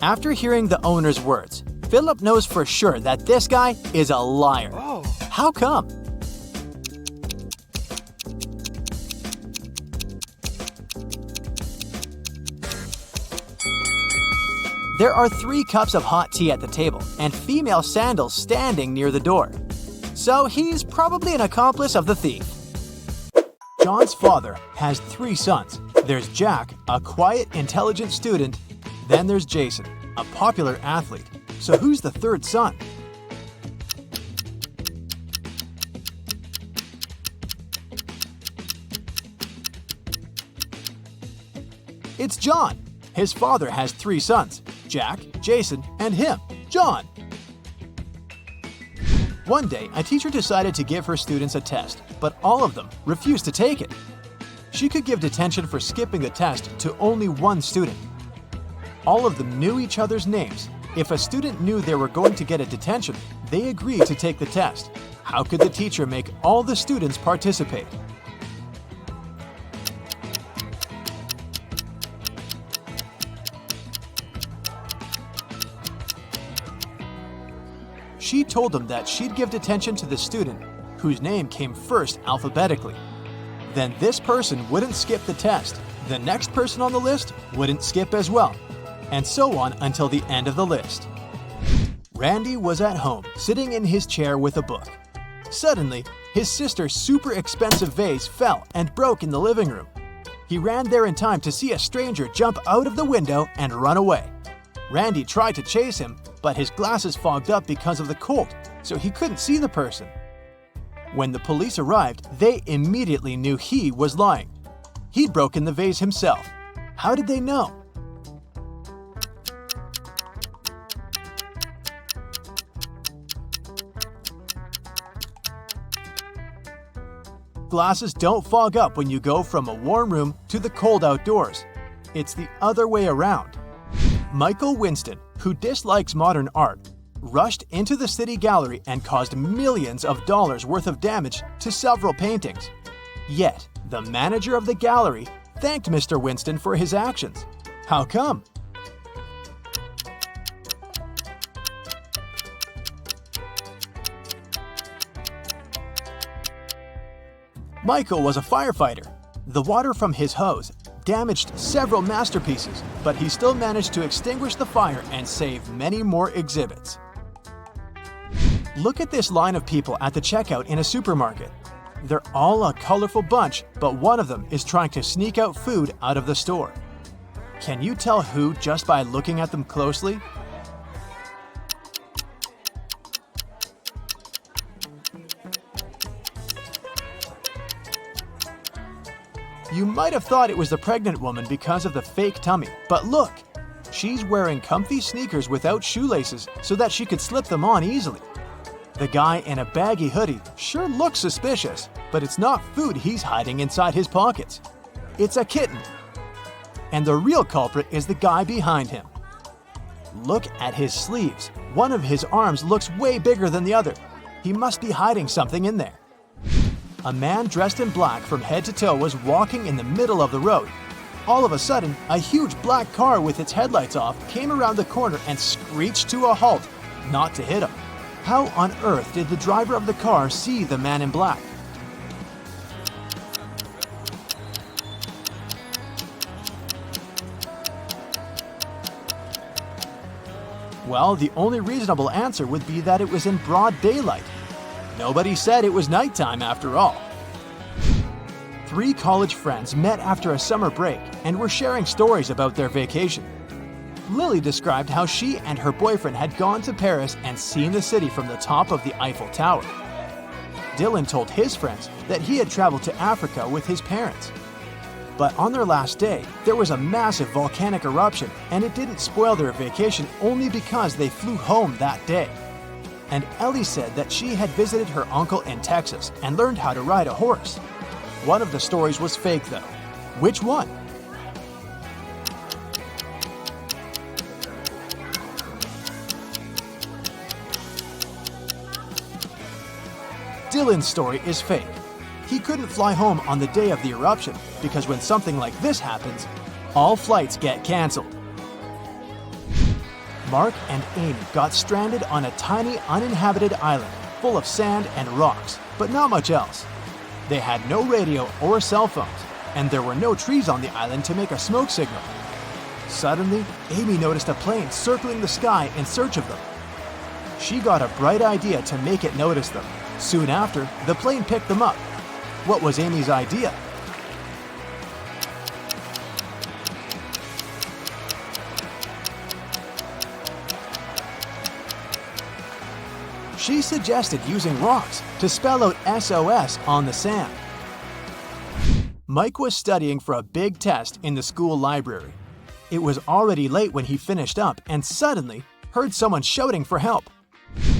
After hearing the owner's words, Philip knows for sure that this guy is a liar. How come? There are 3 cups of hot tea at the table and female sandals standing near the door. So he's probably an accomplice of the thief. John's father has 3 sons. There's Jack, a quiet, intelligent student. Then there's Jason, a popular athlete. So who's the third son? It's John. His father has 3 sons, Jack, Jason, and him, John. One day, a teacher decided to give her students a test, but all of them refused to take it. She could give detention for skipping the test to only one student. All of them knew each other's names. If a student knew they were going to get a detention, they agreed to take the test. How could the teacher make all the students participate? She told them that she'd give detention to the student whose name came first alphabetically. Then this person wouldn't skip the test. The next person on the list wouldn't skip as well, and so on until the end of the list. Randy was at home, sitting in his chair with a book. Suddenly, his sister's super expensive vase fell and broke in the living room. He ran there in time to see a stranger jump out of the window and run away. Randy tried to chase him, but his glasses fogged up because of the cold, so he couldn't see the person. When the police arrived, they immediately knew he was lying. He'd broken the vase himself. How did they know? Glasses don't fog up when you go from a warm room to the cold outdoors. It's the other way around. Michael Winston, who dislikes modern art, rushed into the city gallery and caused millions of dollars worth of damage to several paintings. Yet, the manager of the gallery thanked Mr. Winston for his actions. How come? Michael was a firefighter. The water from his hose damaged several masterpieces, but he still managed to extinguish the fire and save many more exhibits. Look at this line of people at the checkout in a supermarket. They're all a colorful bunch, but one of them is trying to sneak out food out of the store. Can you tell who just by looking at them closely? You might have thought it was the pregnant woman because of the fake tummy, but look! She's wearing comfy sneakers without shoelaces so that she could slip them on easily. The guy in a baggy hoodie sure looks suspicious, but it's not food he's hiding inside his pockets. It's a kitten. And the real culprit is the guy behind him. Look at his sleeves. One of his arms looks way bigger than the other. He must be hiding something in there. A man dressed in black from head to toe was walking in the middle of the road. All of a sudden, a huge black car with its headlights off came around the corner and screeched to a halt, not to hit him. How on earth did the driver of the car see the man in black? Well, the only reasonable answer would be that it was in broad daylight. Nobody said it was nighttime after all. 3 college friends met after a summer break and were sharing stories about their vacation. Lily described how she and her boyfriend had gone to Paris and seen the city from the top of the Eiffel Tower. Dylan told his friends that he had traveled to Africa with his parents. But on their last day, there was a massive volcanic eruption, and it didn't spoil their vacation only because they flew home that day. And Ellie said that she had visited her uncle in Texas and learned how to ride a horse. One of the stories was fake though. Which one? Dylan's story is fake. He couldn't fly home on the day of the eruption because when something like this happens, all flights get canceled. Mark and Amy got stranded on a tiny uninhabited island full of sand and rocks, but not much else. They had no radio or cell phones, and there were no trees on the island to make a smoke signal. Suddenly, Amy noticed a plane circling the sky in search of them. She got a bright idea to make it notice them. Soon after, the plane picked them up. What was Amy's idea? She suggested using rocks to spell out SOS on the sand. Mike was studying for a big test in the school library. It was already late when he finished up and suddenly heard someone shouting for help.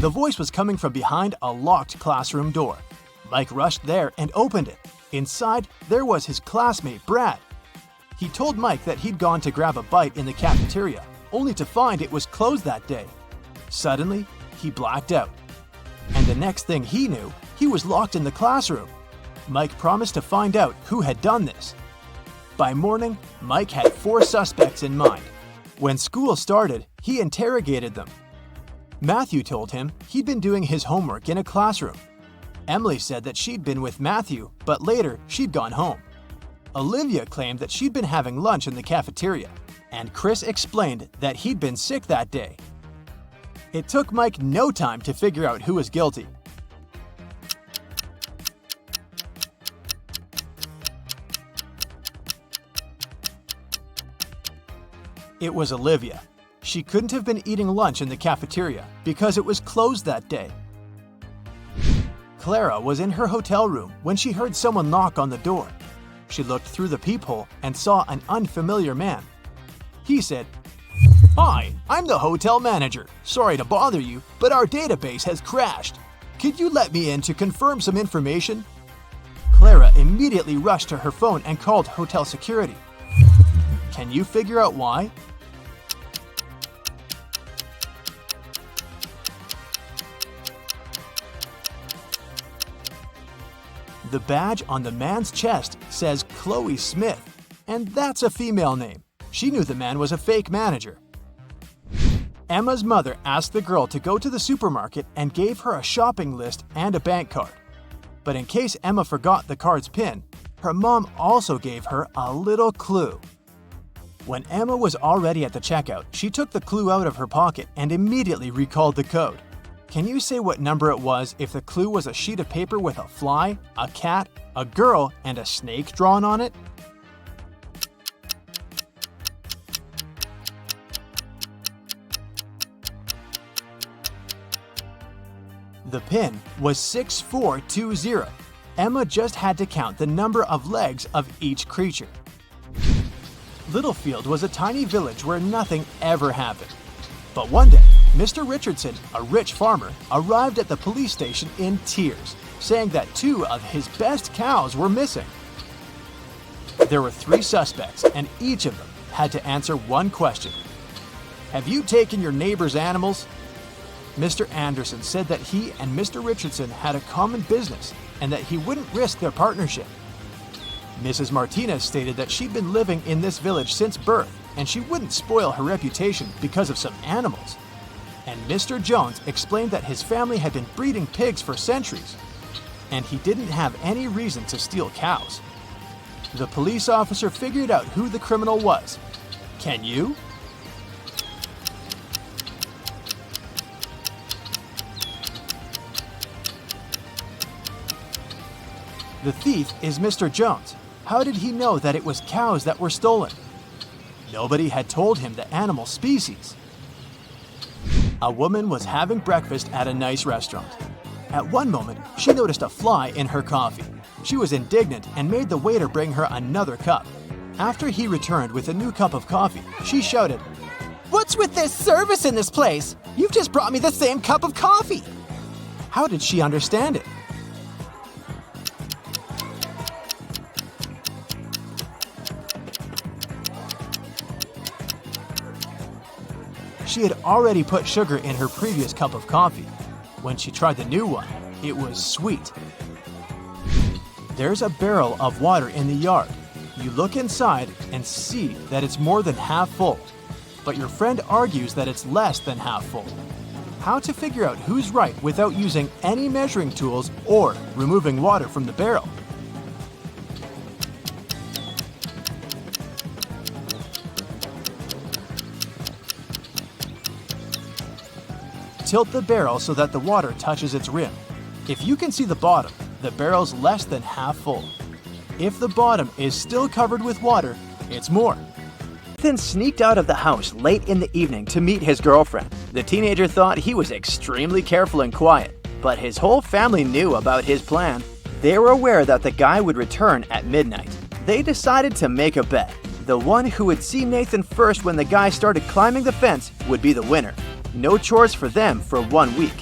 The voice was coming from behind a locked classroom door. Mike rushed there and opened it. Inside, there was his classmate, Brad. He told Mike that he'd gone to grab a bite in the cafeteria, only to find it was closed that day. Suddenly, he blacked out. And the next thing he knew, he was locked in the classroom. Mike promised to find out who had done this. By morning, Mike had 4 suspects in mind. When school started, he interrogated them. Matthew told him he'd been doing his homework in a classroom. Emily said that she'd been with Matthew, but later she'd gone home. Olivia claimed that she'd been having lunch in the cafeteria, and Chris explained that he'd been sick that day. It took Mike no time to figure out who was guilty. It was Olivia. She couldn't have been eating lunch in the cafeteria because it was closed that day. Clara was in her hotel room when she heard someone knock on the door. She looked through the peephole and saw an unfamiliar man. He said, "Hi, I'm the hotel manager. Sorry to bother you, but our database has crashed. Could you let me in to confirm some information?" Clara immediately rushed to her phone and called hotel security. Can you figure out why? The badge on the man's chest says Chloe Smith, and that's a female name. She knew the man was a fake manager. Emma's mother asked the girl to go to the supermarket and gave her a shopping list and a bank card. But in case Emma forgot the card's PIN, her mom also gave her a little clue. When Emma was already at the checkout, she took the clue out of her pocket and immediately recalled the code. Can you say what number it was if the clue was a sheet of paper with a fly, a cat, a girl, and a snake drawn on it? The PIN was 6420. Emma just had to count the number of legs of each creature. Littlefield was a tiny village where nothing ever happened. But one day, Mr. Richardson, a rich farmer, arrived at the police station in tears, saying that 2 of his best cows were missing. There were 3 suspects, and each of them had to answer one question. "Have you taken your neighbor's animals?" Mr. Anderson said that he and Mr. Richardson had a common business and that he wouldn't risk their partnership. Mrs. Martinez stated that she'd been living in this village since birth and she wouldn't spoil her reputation because of some animals. And Mr. Jones explained that his family had been breeding pigs for centuries, and he didn't have any reason to steal cows. The police officer figured out who the criminal was. Can you? The thief is Mr. Jones. How did he know that it was cows that were stolen? Nobody had told him the animal species. A woman was having breakfast at a nice restaurant. At one moment, she noticed a fly in her coffee. She was indignant and made the waiter bring her another cup. After he returned with a new cup of coffee, she shouted, "What's with this service in this place? You've just brought me the same cup of coffee." How did she understand it? She had already put sugar in her previous cup of coffee. When she tried the new one, it was sweet. There's a barrel of water in the yard. You look inside and see that it's more than half full, but your friend argues that it's less than half full. How to figure out who's right without using any measuring tools or removing water from the barrel? Tilt the barrel so that the water touches its rim. If you can see the bottom, the barrel's less than half full. If the bottom is still covered with water, it's more. Ethan sneaked out of the house late in the evening to meet his girlfriend. The teenager thought he was extremely careful and quiet, but his whole family knew about his plan. They were aware that the guy would return at midnight. They decided to make a bet. The one who would see Nathan first when the guy started climbing the fence would be the winner. No chores for them for 1 week.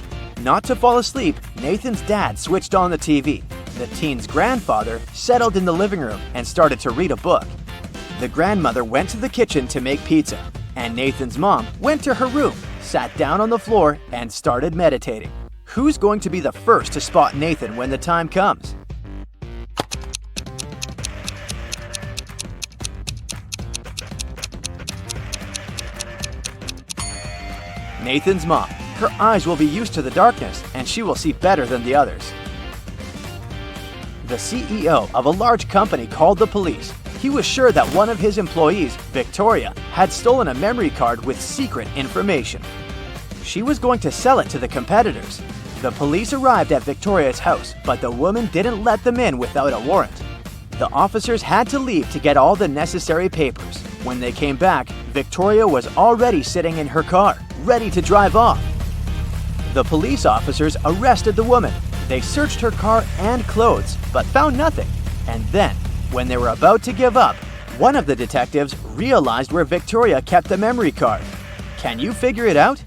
Not to fall asleep, Nathan's dad switched on the TV. The teen's grandfather settled in the living room and started to read a book. The grandmother went to the kitchen to make pizza, and Nathan's mom went to her room, sat down on the floor, and started meditating. Who's going to be the first to spot Nathan when the time comes? Nathan's mom. Her eyes will be used to the darkness, and she will see better than the others. The CEO of a large company called the police. He was sure that one of his employees, Victoria, had stolen a memory card with secret information. She was going to sell it to the competitors. The police arrived at Victoria's house, but the woman didn't let them in without a warrant. The officers had to leave to get all the necessary papers. When they came back, Victoria was already sitting in her car, ready to drive off. The police officers arrested the woman. They searched her car and clothes, but found nothing. And then, when they were about to give up, one of the detectives realized where Victoria kept the memory card. Can you figure it out?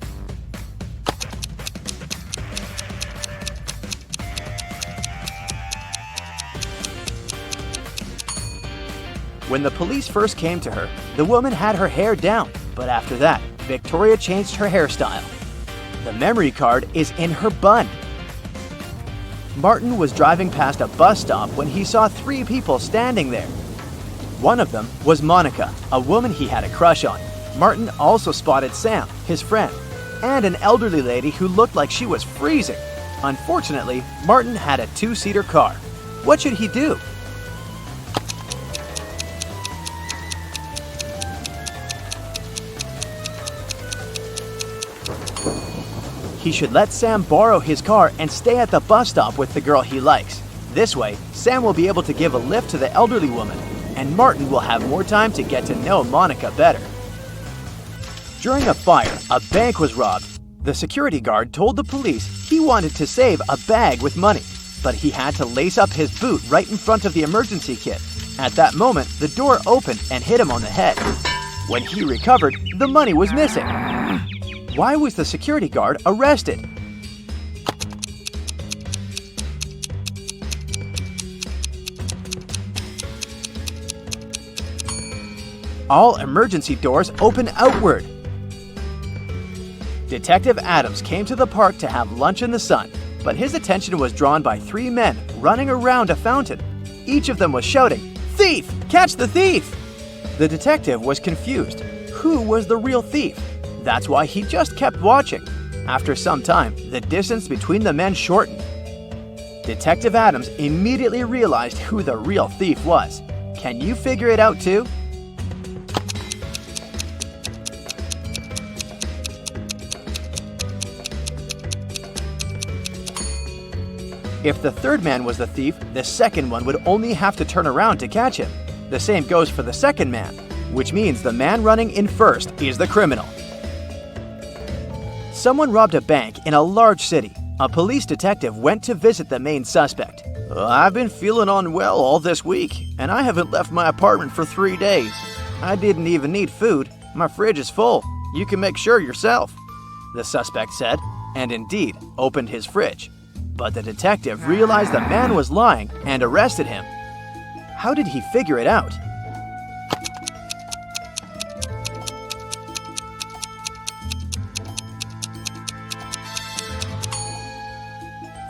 When the police first came to her, the woman had her hair down, but after that, Victoria changed her hairstyle. The memory card is in her bun. Martin was driving past a bus stop when he saw 3 people standing there. One of them was Monica, a woman he had a crush on. Martin also spotted Sam, his friend, and an elderly lady who looked like she was freezing. Unfortunately, Martin had a 2-seater car. What should he do? He should let Sam borrow his car and stay at the bus stop with the girl he likes. This way, Sam will be able to give a lift to the elderly woman, and Martin will have more time to get to know Monica better. During a fire, a bank was robbed. The security guard told the police he wanted to save a bag with money, but he had to lace up his boot right in front of the emergency kit. At that moment, the door opened and hit him on the head. When he recovered, the money was missing. Why was the security guard arrested? All emergency doors open outward. Detective Adams came to the park to have lunch in the sun, but his attention was drawn by 3 men running around a fountain. Each of them was shouting, "Thief! Catch the thief!" The detective was confused. Who was the real thief? That's why he just kept watching. After some time, the distance between the men shortened. Detective Adams immediately realized who the real thief was. Can you figure it out too? If the third man was the thief, the second one would only have to turn around to catch him. The same goes for the second man, which means the man running in first is the criminal. Someone robbed a bank in a large city. A police detective went to visit the main suspect. "I've been feeling unwell all this week, and I haven't left my apartment for 3 days. I didn't even need food. My fridge is full. You can make sure yourself," the suspect said, and indeed opened his fridge. But the detective realized the man was lying and arrested him. How did he figure it out?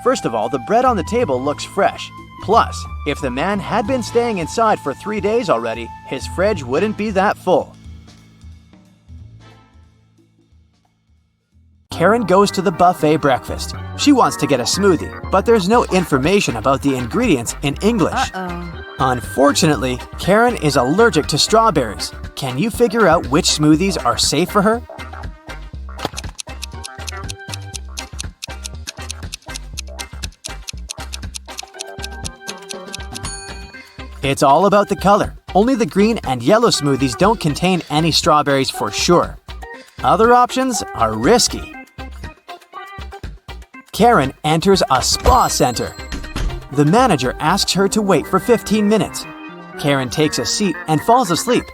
First of all, the bread on the table looks fresh. Plus, if the man had been staying inside for 3 days already, his fridge wouldn't be that full. Karen goes to the buffet breakfast. She wants to get a smoothie, but there's no information about the ingredients in English. Unfortunately, Karen is allergic to strawberries. Can you figure out which smoothies are safe for her? It's all about the color. Only the green and yellow smoothies don't contain any strawberries for sure. Other options are risky. Karen enters a spa center. The manager asks her to wait for 15 minutes. Karen takes a seat and falls asleep.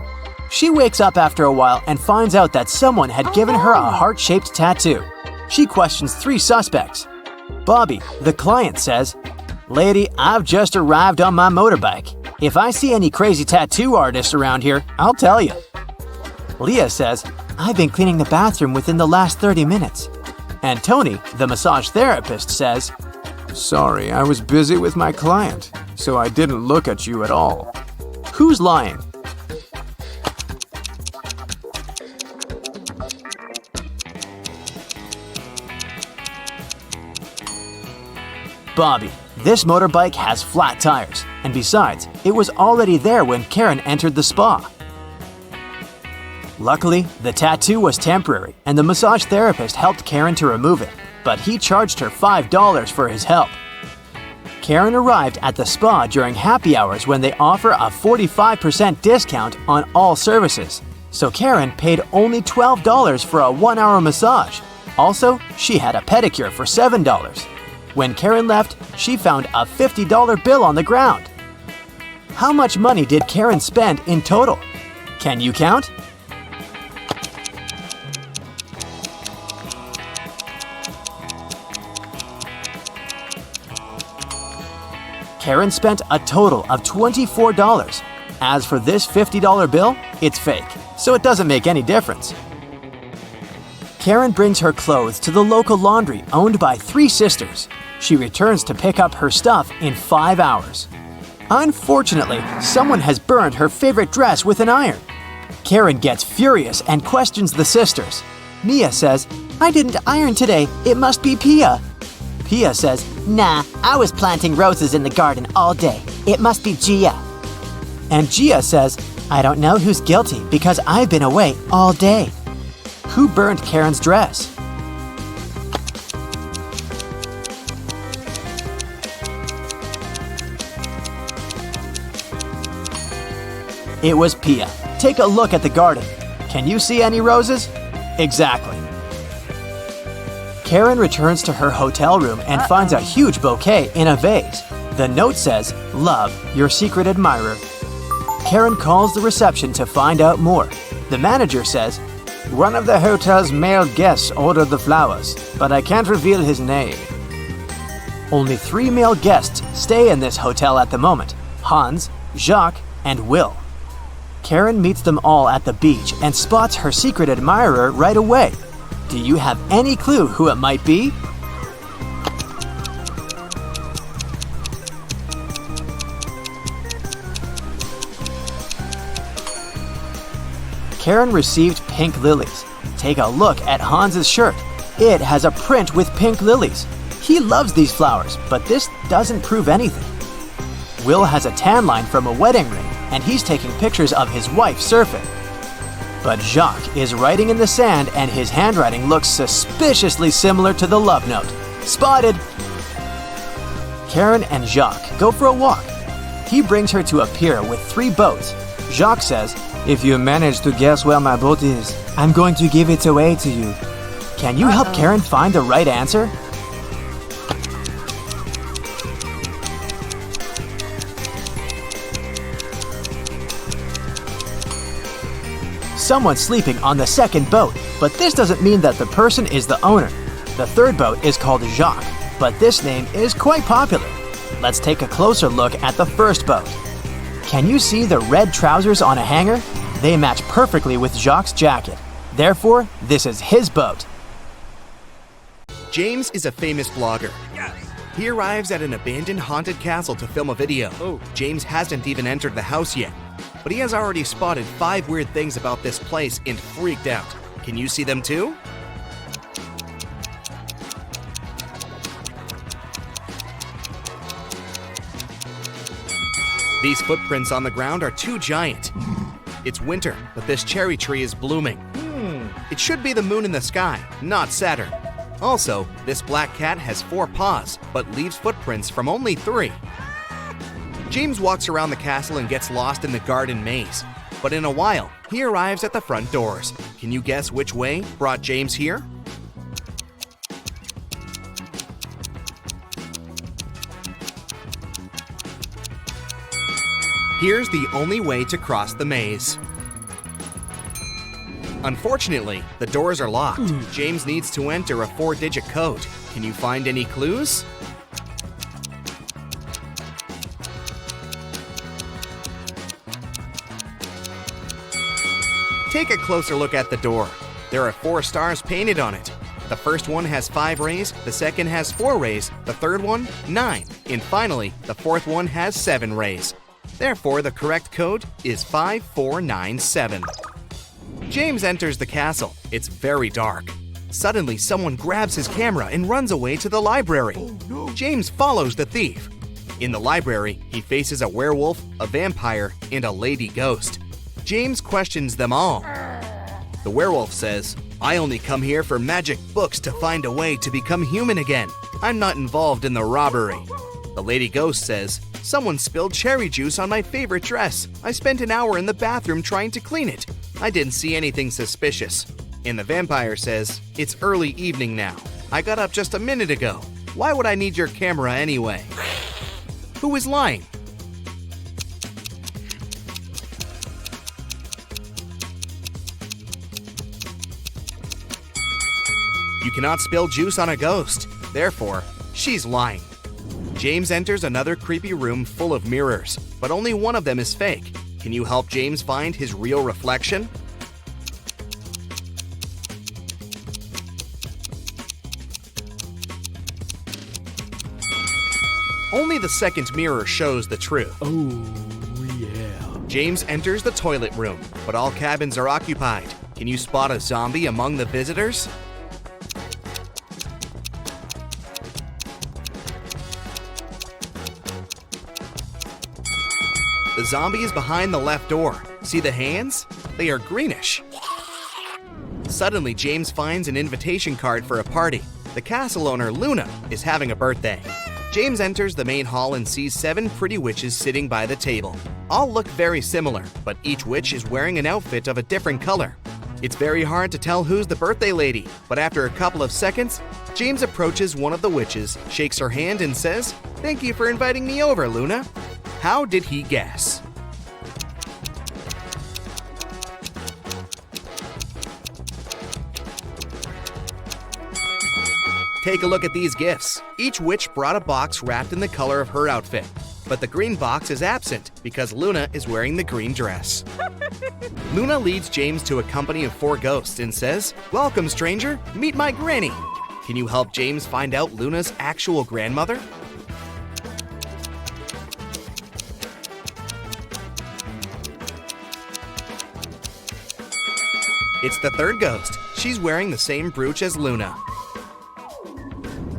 She wakes up after a while and finds out that someone had given her a heart-shaped tattoo. She questions 3 suspects. Bobby, the client, says, "Lady, I've just arrived on my motorbike. If I see any crazy tattoo artists around here, I'll tell you." Leah says, "I've been cleaning the bathroom within the last 30 minutes. And Tony, the massage therapist, says, Sorry, I was busy with my client, so I didn't look at you at all. "Who's lying?" Bobby, this motorbike has flat tires, and besides, it was already there when Karen entered the spa. Luckily, the tattoo was temporary, and the massage therapist helped Karen to remove it, but he charged her $5 for his help. Karen arrived at the spa during happy hours when they offer a 45% discount on all services, so Karen paid only $12 for a 1-hour massage. Also, she had a pedicure for $7. When Karen left, she found a $50 bill on the ground. How much money did Karen spend in total? Can you count? Karen spent a total of $24. As for this $50 bill, it's fake, so it doesn't make any difference. Karen brings her clothes to the local laundry owned by 3 sisters. She returns to pick up her stuff in 5 hours. Unfortunately, someone has burned her favorite dress with an iron. Karen gets furious and questions the sisters. Mia says, "I didn't iron today, it must be Pia." Pia says, "Nah, I was planting roses in the garden all day. It must be Gia." And Gia says, "I don't know who's guilty because I've been away all day." Who burned Karen's dress? It was Pia. Take a look at the garden. Can you see any roses? Exactly. Karen returns to her hotel room and finds a huge bouquet in a vase. The note says, "Love, your secret admirer." Karen calls the reception to find out more. The manager says, "One of the hotel's male guests ordered the flowers, but I can't reveal his name." Only 3 male guests stay in this hotel at the moment: Hans, Jacques, and Will. Karen meets them all at the beach and spots her secret admirer right away. Do you have any clue who it might be? Karen received pink lilies. Take a look at Hans's shirt. It has a print with pink lilies. He loves these flowers, but this doesn't prove anything. Will has a tan line from a wedding ring, and he's taking pictures of his wife surfing. But Jacques is writing in the sand, and his handwriting looks suspiciously similar to the love note. Spotted! Karen and Jacques go for a walk. He brings her to a pier with 3 boats. Jacques says, "If you manage to guess where my boat is, I'm going to give it away to you." Can you help Karen find the right answer? Someone's sleeping on the second boat, but this doesn't mean that the person is the owner. The third boat is called Jacques, but this name is quite popular. Let's take a closer look at the first boat. Can you see the red trousers on a hanger? They match perfectly with Jacques' jacket. Therefore, this is his boat. James is a famous blogger. He arrives at an abandoned haunted castle to film a video. James hasn't even entered the house yet, but he has already spotted 5 weird things about this place and freaked out. Can you see them too? These footprints on the ground are too giant. It's winter, but this cherry tree is blooming. It should be the moon in the sky, not Saturn. Also, this black cat has 4 paws, but leaves footprints from only 3. James walks around the castle and gets lost in the garden maze. But in a while, he arrives at the front doors. Can you guess which way brought James here? Here's the only way to cross the maze. Unfortunately, the doors are locked. James needs to enter a 4-digit code. Can you find any clues? Take a closer look at the door. There are 4 stars painted on it. The first one has 5 rays, the second has 4 rays, the third one, 9, and finally, the fourth one has 7 rays. Therefore, the correct code is 5497. James enters the castle. It's very dark. Suddenly, someone grabs his camera and runs away to the library. James follows the thief. In the library, he faces a werewolf, a vampire, and a lady ghost. James questions them all. The werewolf says, "I only come here for magic books to find a way to become human again. I'm not involved in the robbery." The lady ghost says, "Someone spilled cherry juice on my favorite dress. I spent an hour in the bathroom trying to clean it. I didn't see anything suspicious." And the vampire says, "It's early evening now. I got up just a minute ago. Why would I need your camera anyway?" Who is lying? You cannot spill juice on a ghost. Therefore, she's lying. James enters another creepy room full of mirrors, but only one of them is fake. Can you help James find his real reflection? Only the second mirror shows the truth. Oh, yeah. James enters the toilet room, but all cabins are occupied. Can you spot a zombie among the visitors? The zombie is behind the left door. See the hands? They are greenish. Suddenly, James finds an invitation card for a party. The castle owner, Luna, is having a birthday. James enters the main hall and sees 7 pretty witches sitting by the table. All look very similar, but each witch is wearing an outfit of a different color. It's very hard to tell who's the birthday lady, but after a couple of seconds, James approaches one of the witches, shakes her hand, and says, "Thank you for inviting me over, Luna." How did he guess? Take a look at these gifts. Each witch brought a box wrapped in the color of her outfit, but the green box is absent because Luna is wearing the green dress. Luna leads James to a company of 4 ghosts and says, "Welcome, stranger. Meet my granny." Can you help James find out Luna's actual grandmother? It's the third ghost. She's wearing the same brooch as Luna.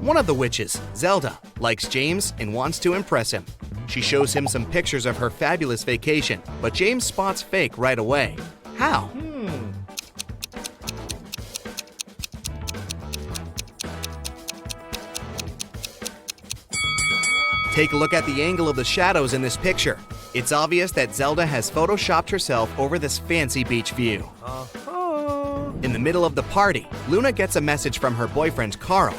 One of the witches, Zelda, likes James and wants to impress him. She shows him some pictures of her fabulous vacation, but James spots fake right away. How? Take a look at the angle of the shadows in this picture. It's obvious that Zelda has photoshopped herself over this fancy beach view. In the middle of the party, Luna gets a message from her boyfriend, Carl.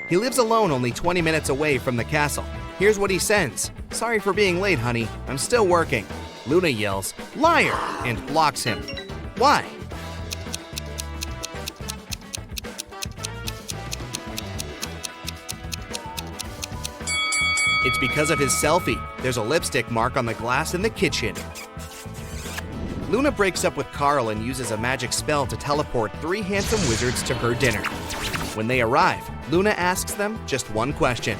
He lives alone only 20 minutes away from the castle. Here's what he sends. "Sorry for being late, honey. I'm still working." Luna yells, "Liar!" and blocks him. Why? It's because of his selfie. There's a lipstick mark on the glass in the kitchen. Luna breaks up with Carl and uses a magic spell to teleport 3 handsome wizards to her dinner. When they arrive, Luna asks them just one question.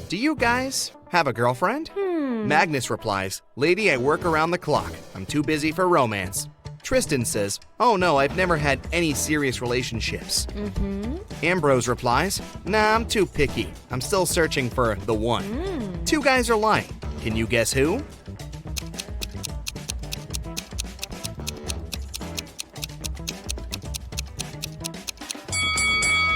"Do you guys have a girlfriend?" Magnus replies, "Lady, I work around the clock. I'm too busy for romance." Tristan says, "Oh no, I've never had any serious relationships." Ambrose replies, "Nah, I'm too picky. I'm still searching for the one." 2 guys are lying. Can you guess who?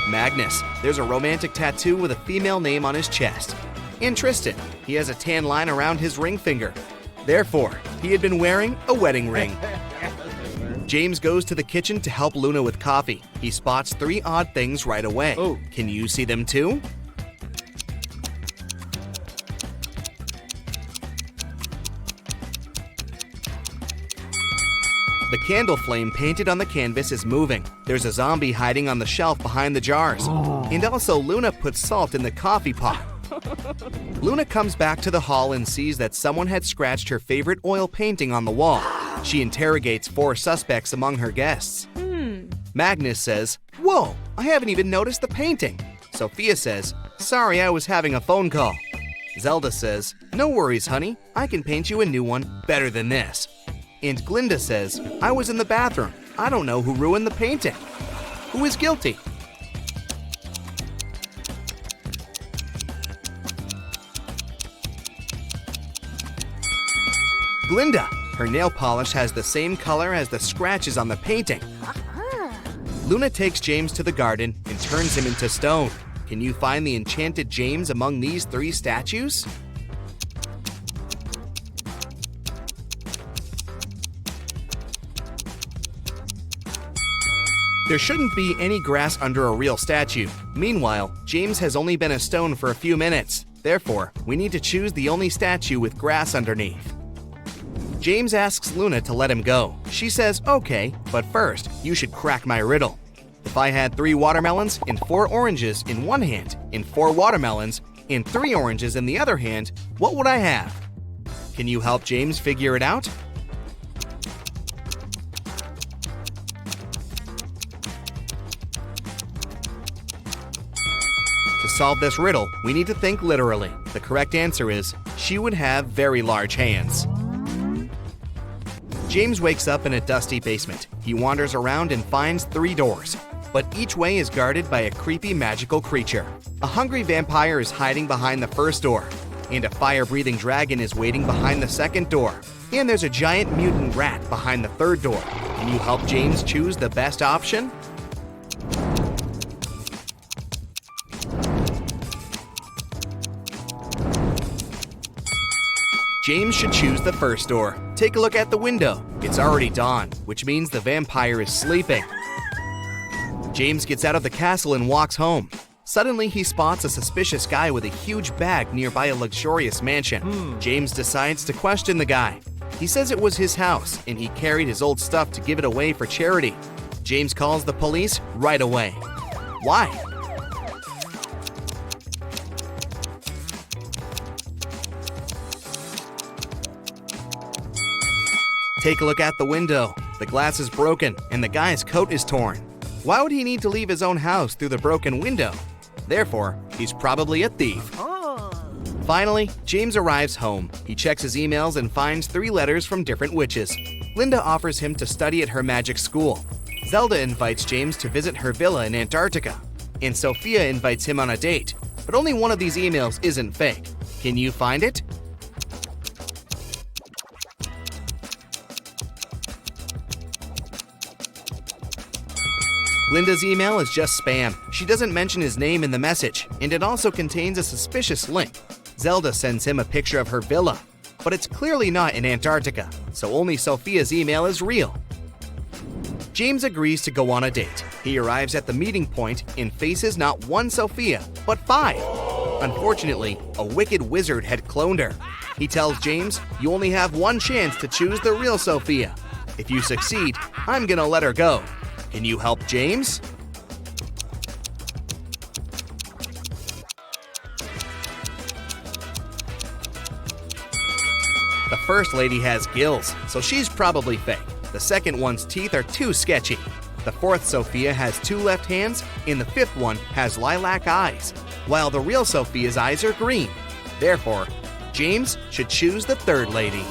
Magnus. There's a romantic tattoo with a female name on his chest. And Tristan. He has a tan line around his ring finger. Therefore, he had been wearing a wedding ring. James goes to the kitchen to help Luna with coffee. He spots 3 odd things right away. Oh. Can you see them too? The candle flame painted on the canvas is moving. There's a zombie hiding on the shelf behind the jars. And also Luna puts salt in the coffee pot. Luna comes back to the hall and sees that someone had scratched her favorite oil painting on the wall. She interrogates 4 suspects among her guests. Magnus says, "Whoa, I haven't even noticed the painting." Sophia says, "Sorry, I was having a phone call." Zelda says, "No worries, honey. I can paint you a new one better than this." And Glinda says, "I was in the bathroom. I don't know who ruined the painting. Who is guilty?" Glinda. Her nail polish has the same color as the scratches on the painting. Luna takes James to the garden and turns him into stone. Can you find the enchanted James among these 3 statues? There shouldn't be any grass under a real statue. Meanwhile, James has only been a stone for a few minutes. Therefore, we need to choose the only statue with grass underneath. James asks Luna to let him go. She says, "Okay, but first, you should crack my riddle. If I had 3 watermelons and 4 oranges in one hand, and 4 watermelons and 3 oranges in the other hand, what would I have?" Can you help James figure it out? To solve this riddle, we need to think literally. The correct answer is, she would have very large hands. James wakes up in a dusty basement. He wanders around and finds 3 doors, but each way is guarded by a creepy magical creature. A hungry vampire is hiding behind the first door, and a fire-breathing dragon is waiting behind the second door. And there's a giant mutant rat behind the third door. Can you help James choose the best option? James should choose the first door. Take a look at the window. It's already dawn, which means the vampire is sleeping. James gets out of the castle and walks home. Suddenly, he spots a suspicious guy with a huge bag nearby a luxurious mansion. James decides to question the guy. He says it was his house, and he carried his old stuff to give it away for charity. James calls the police right away. Why? Take a look at the window. The glass is broken, and the guy's coat is torn. Why would he need to leave his own house through the broken window? Therefore, he's probably a thief. Finally, James arrives home. He checks his emails and finds 3 letters from different witches. Linda offers him to study at her magic school. Zelda invites James to visit her villa in Antarctica. And Sophia invites him on a date. But only one of these emails isn't fake. Can you find it? Linda's email is just spam. She doesn't mention his name in the message, and it also contains a suspicious link. Zelda sends him a picture of her villa, but it's clearly not in Antarctica, so only Sophia's email is real. James agrees to go on a date. He arrives at the meeting point and faces not 1 Sophia, but 5. Unfortunately, a wicked wizard had cloned her. He tells James, "You only have 1 chance to choose the real Sophia. If you succeed, I'm gonna let her go." Can you help James? The first lady has gills, so she's probably fake. The second one's teeth are too sketchy. The 4th Sophia has 2 left hands, and the 5th one has lilac eyes, while the real Sophia's eyes are green. Therefore, James should choose the 3rd lady.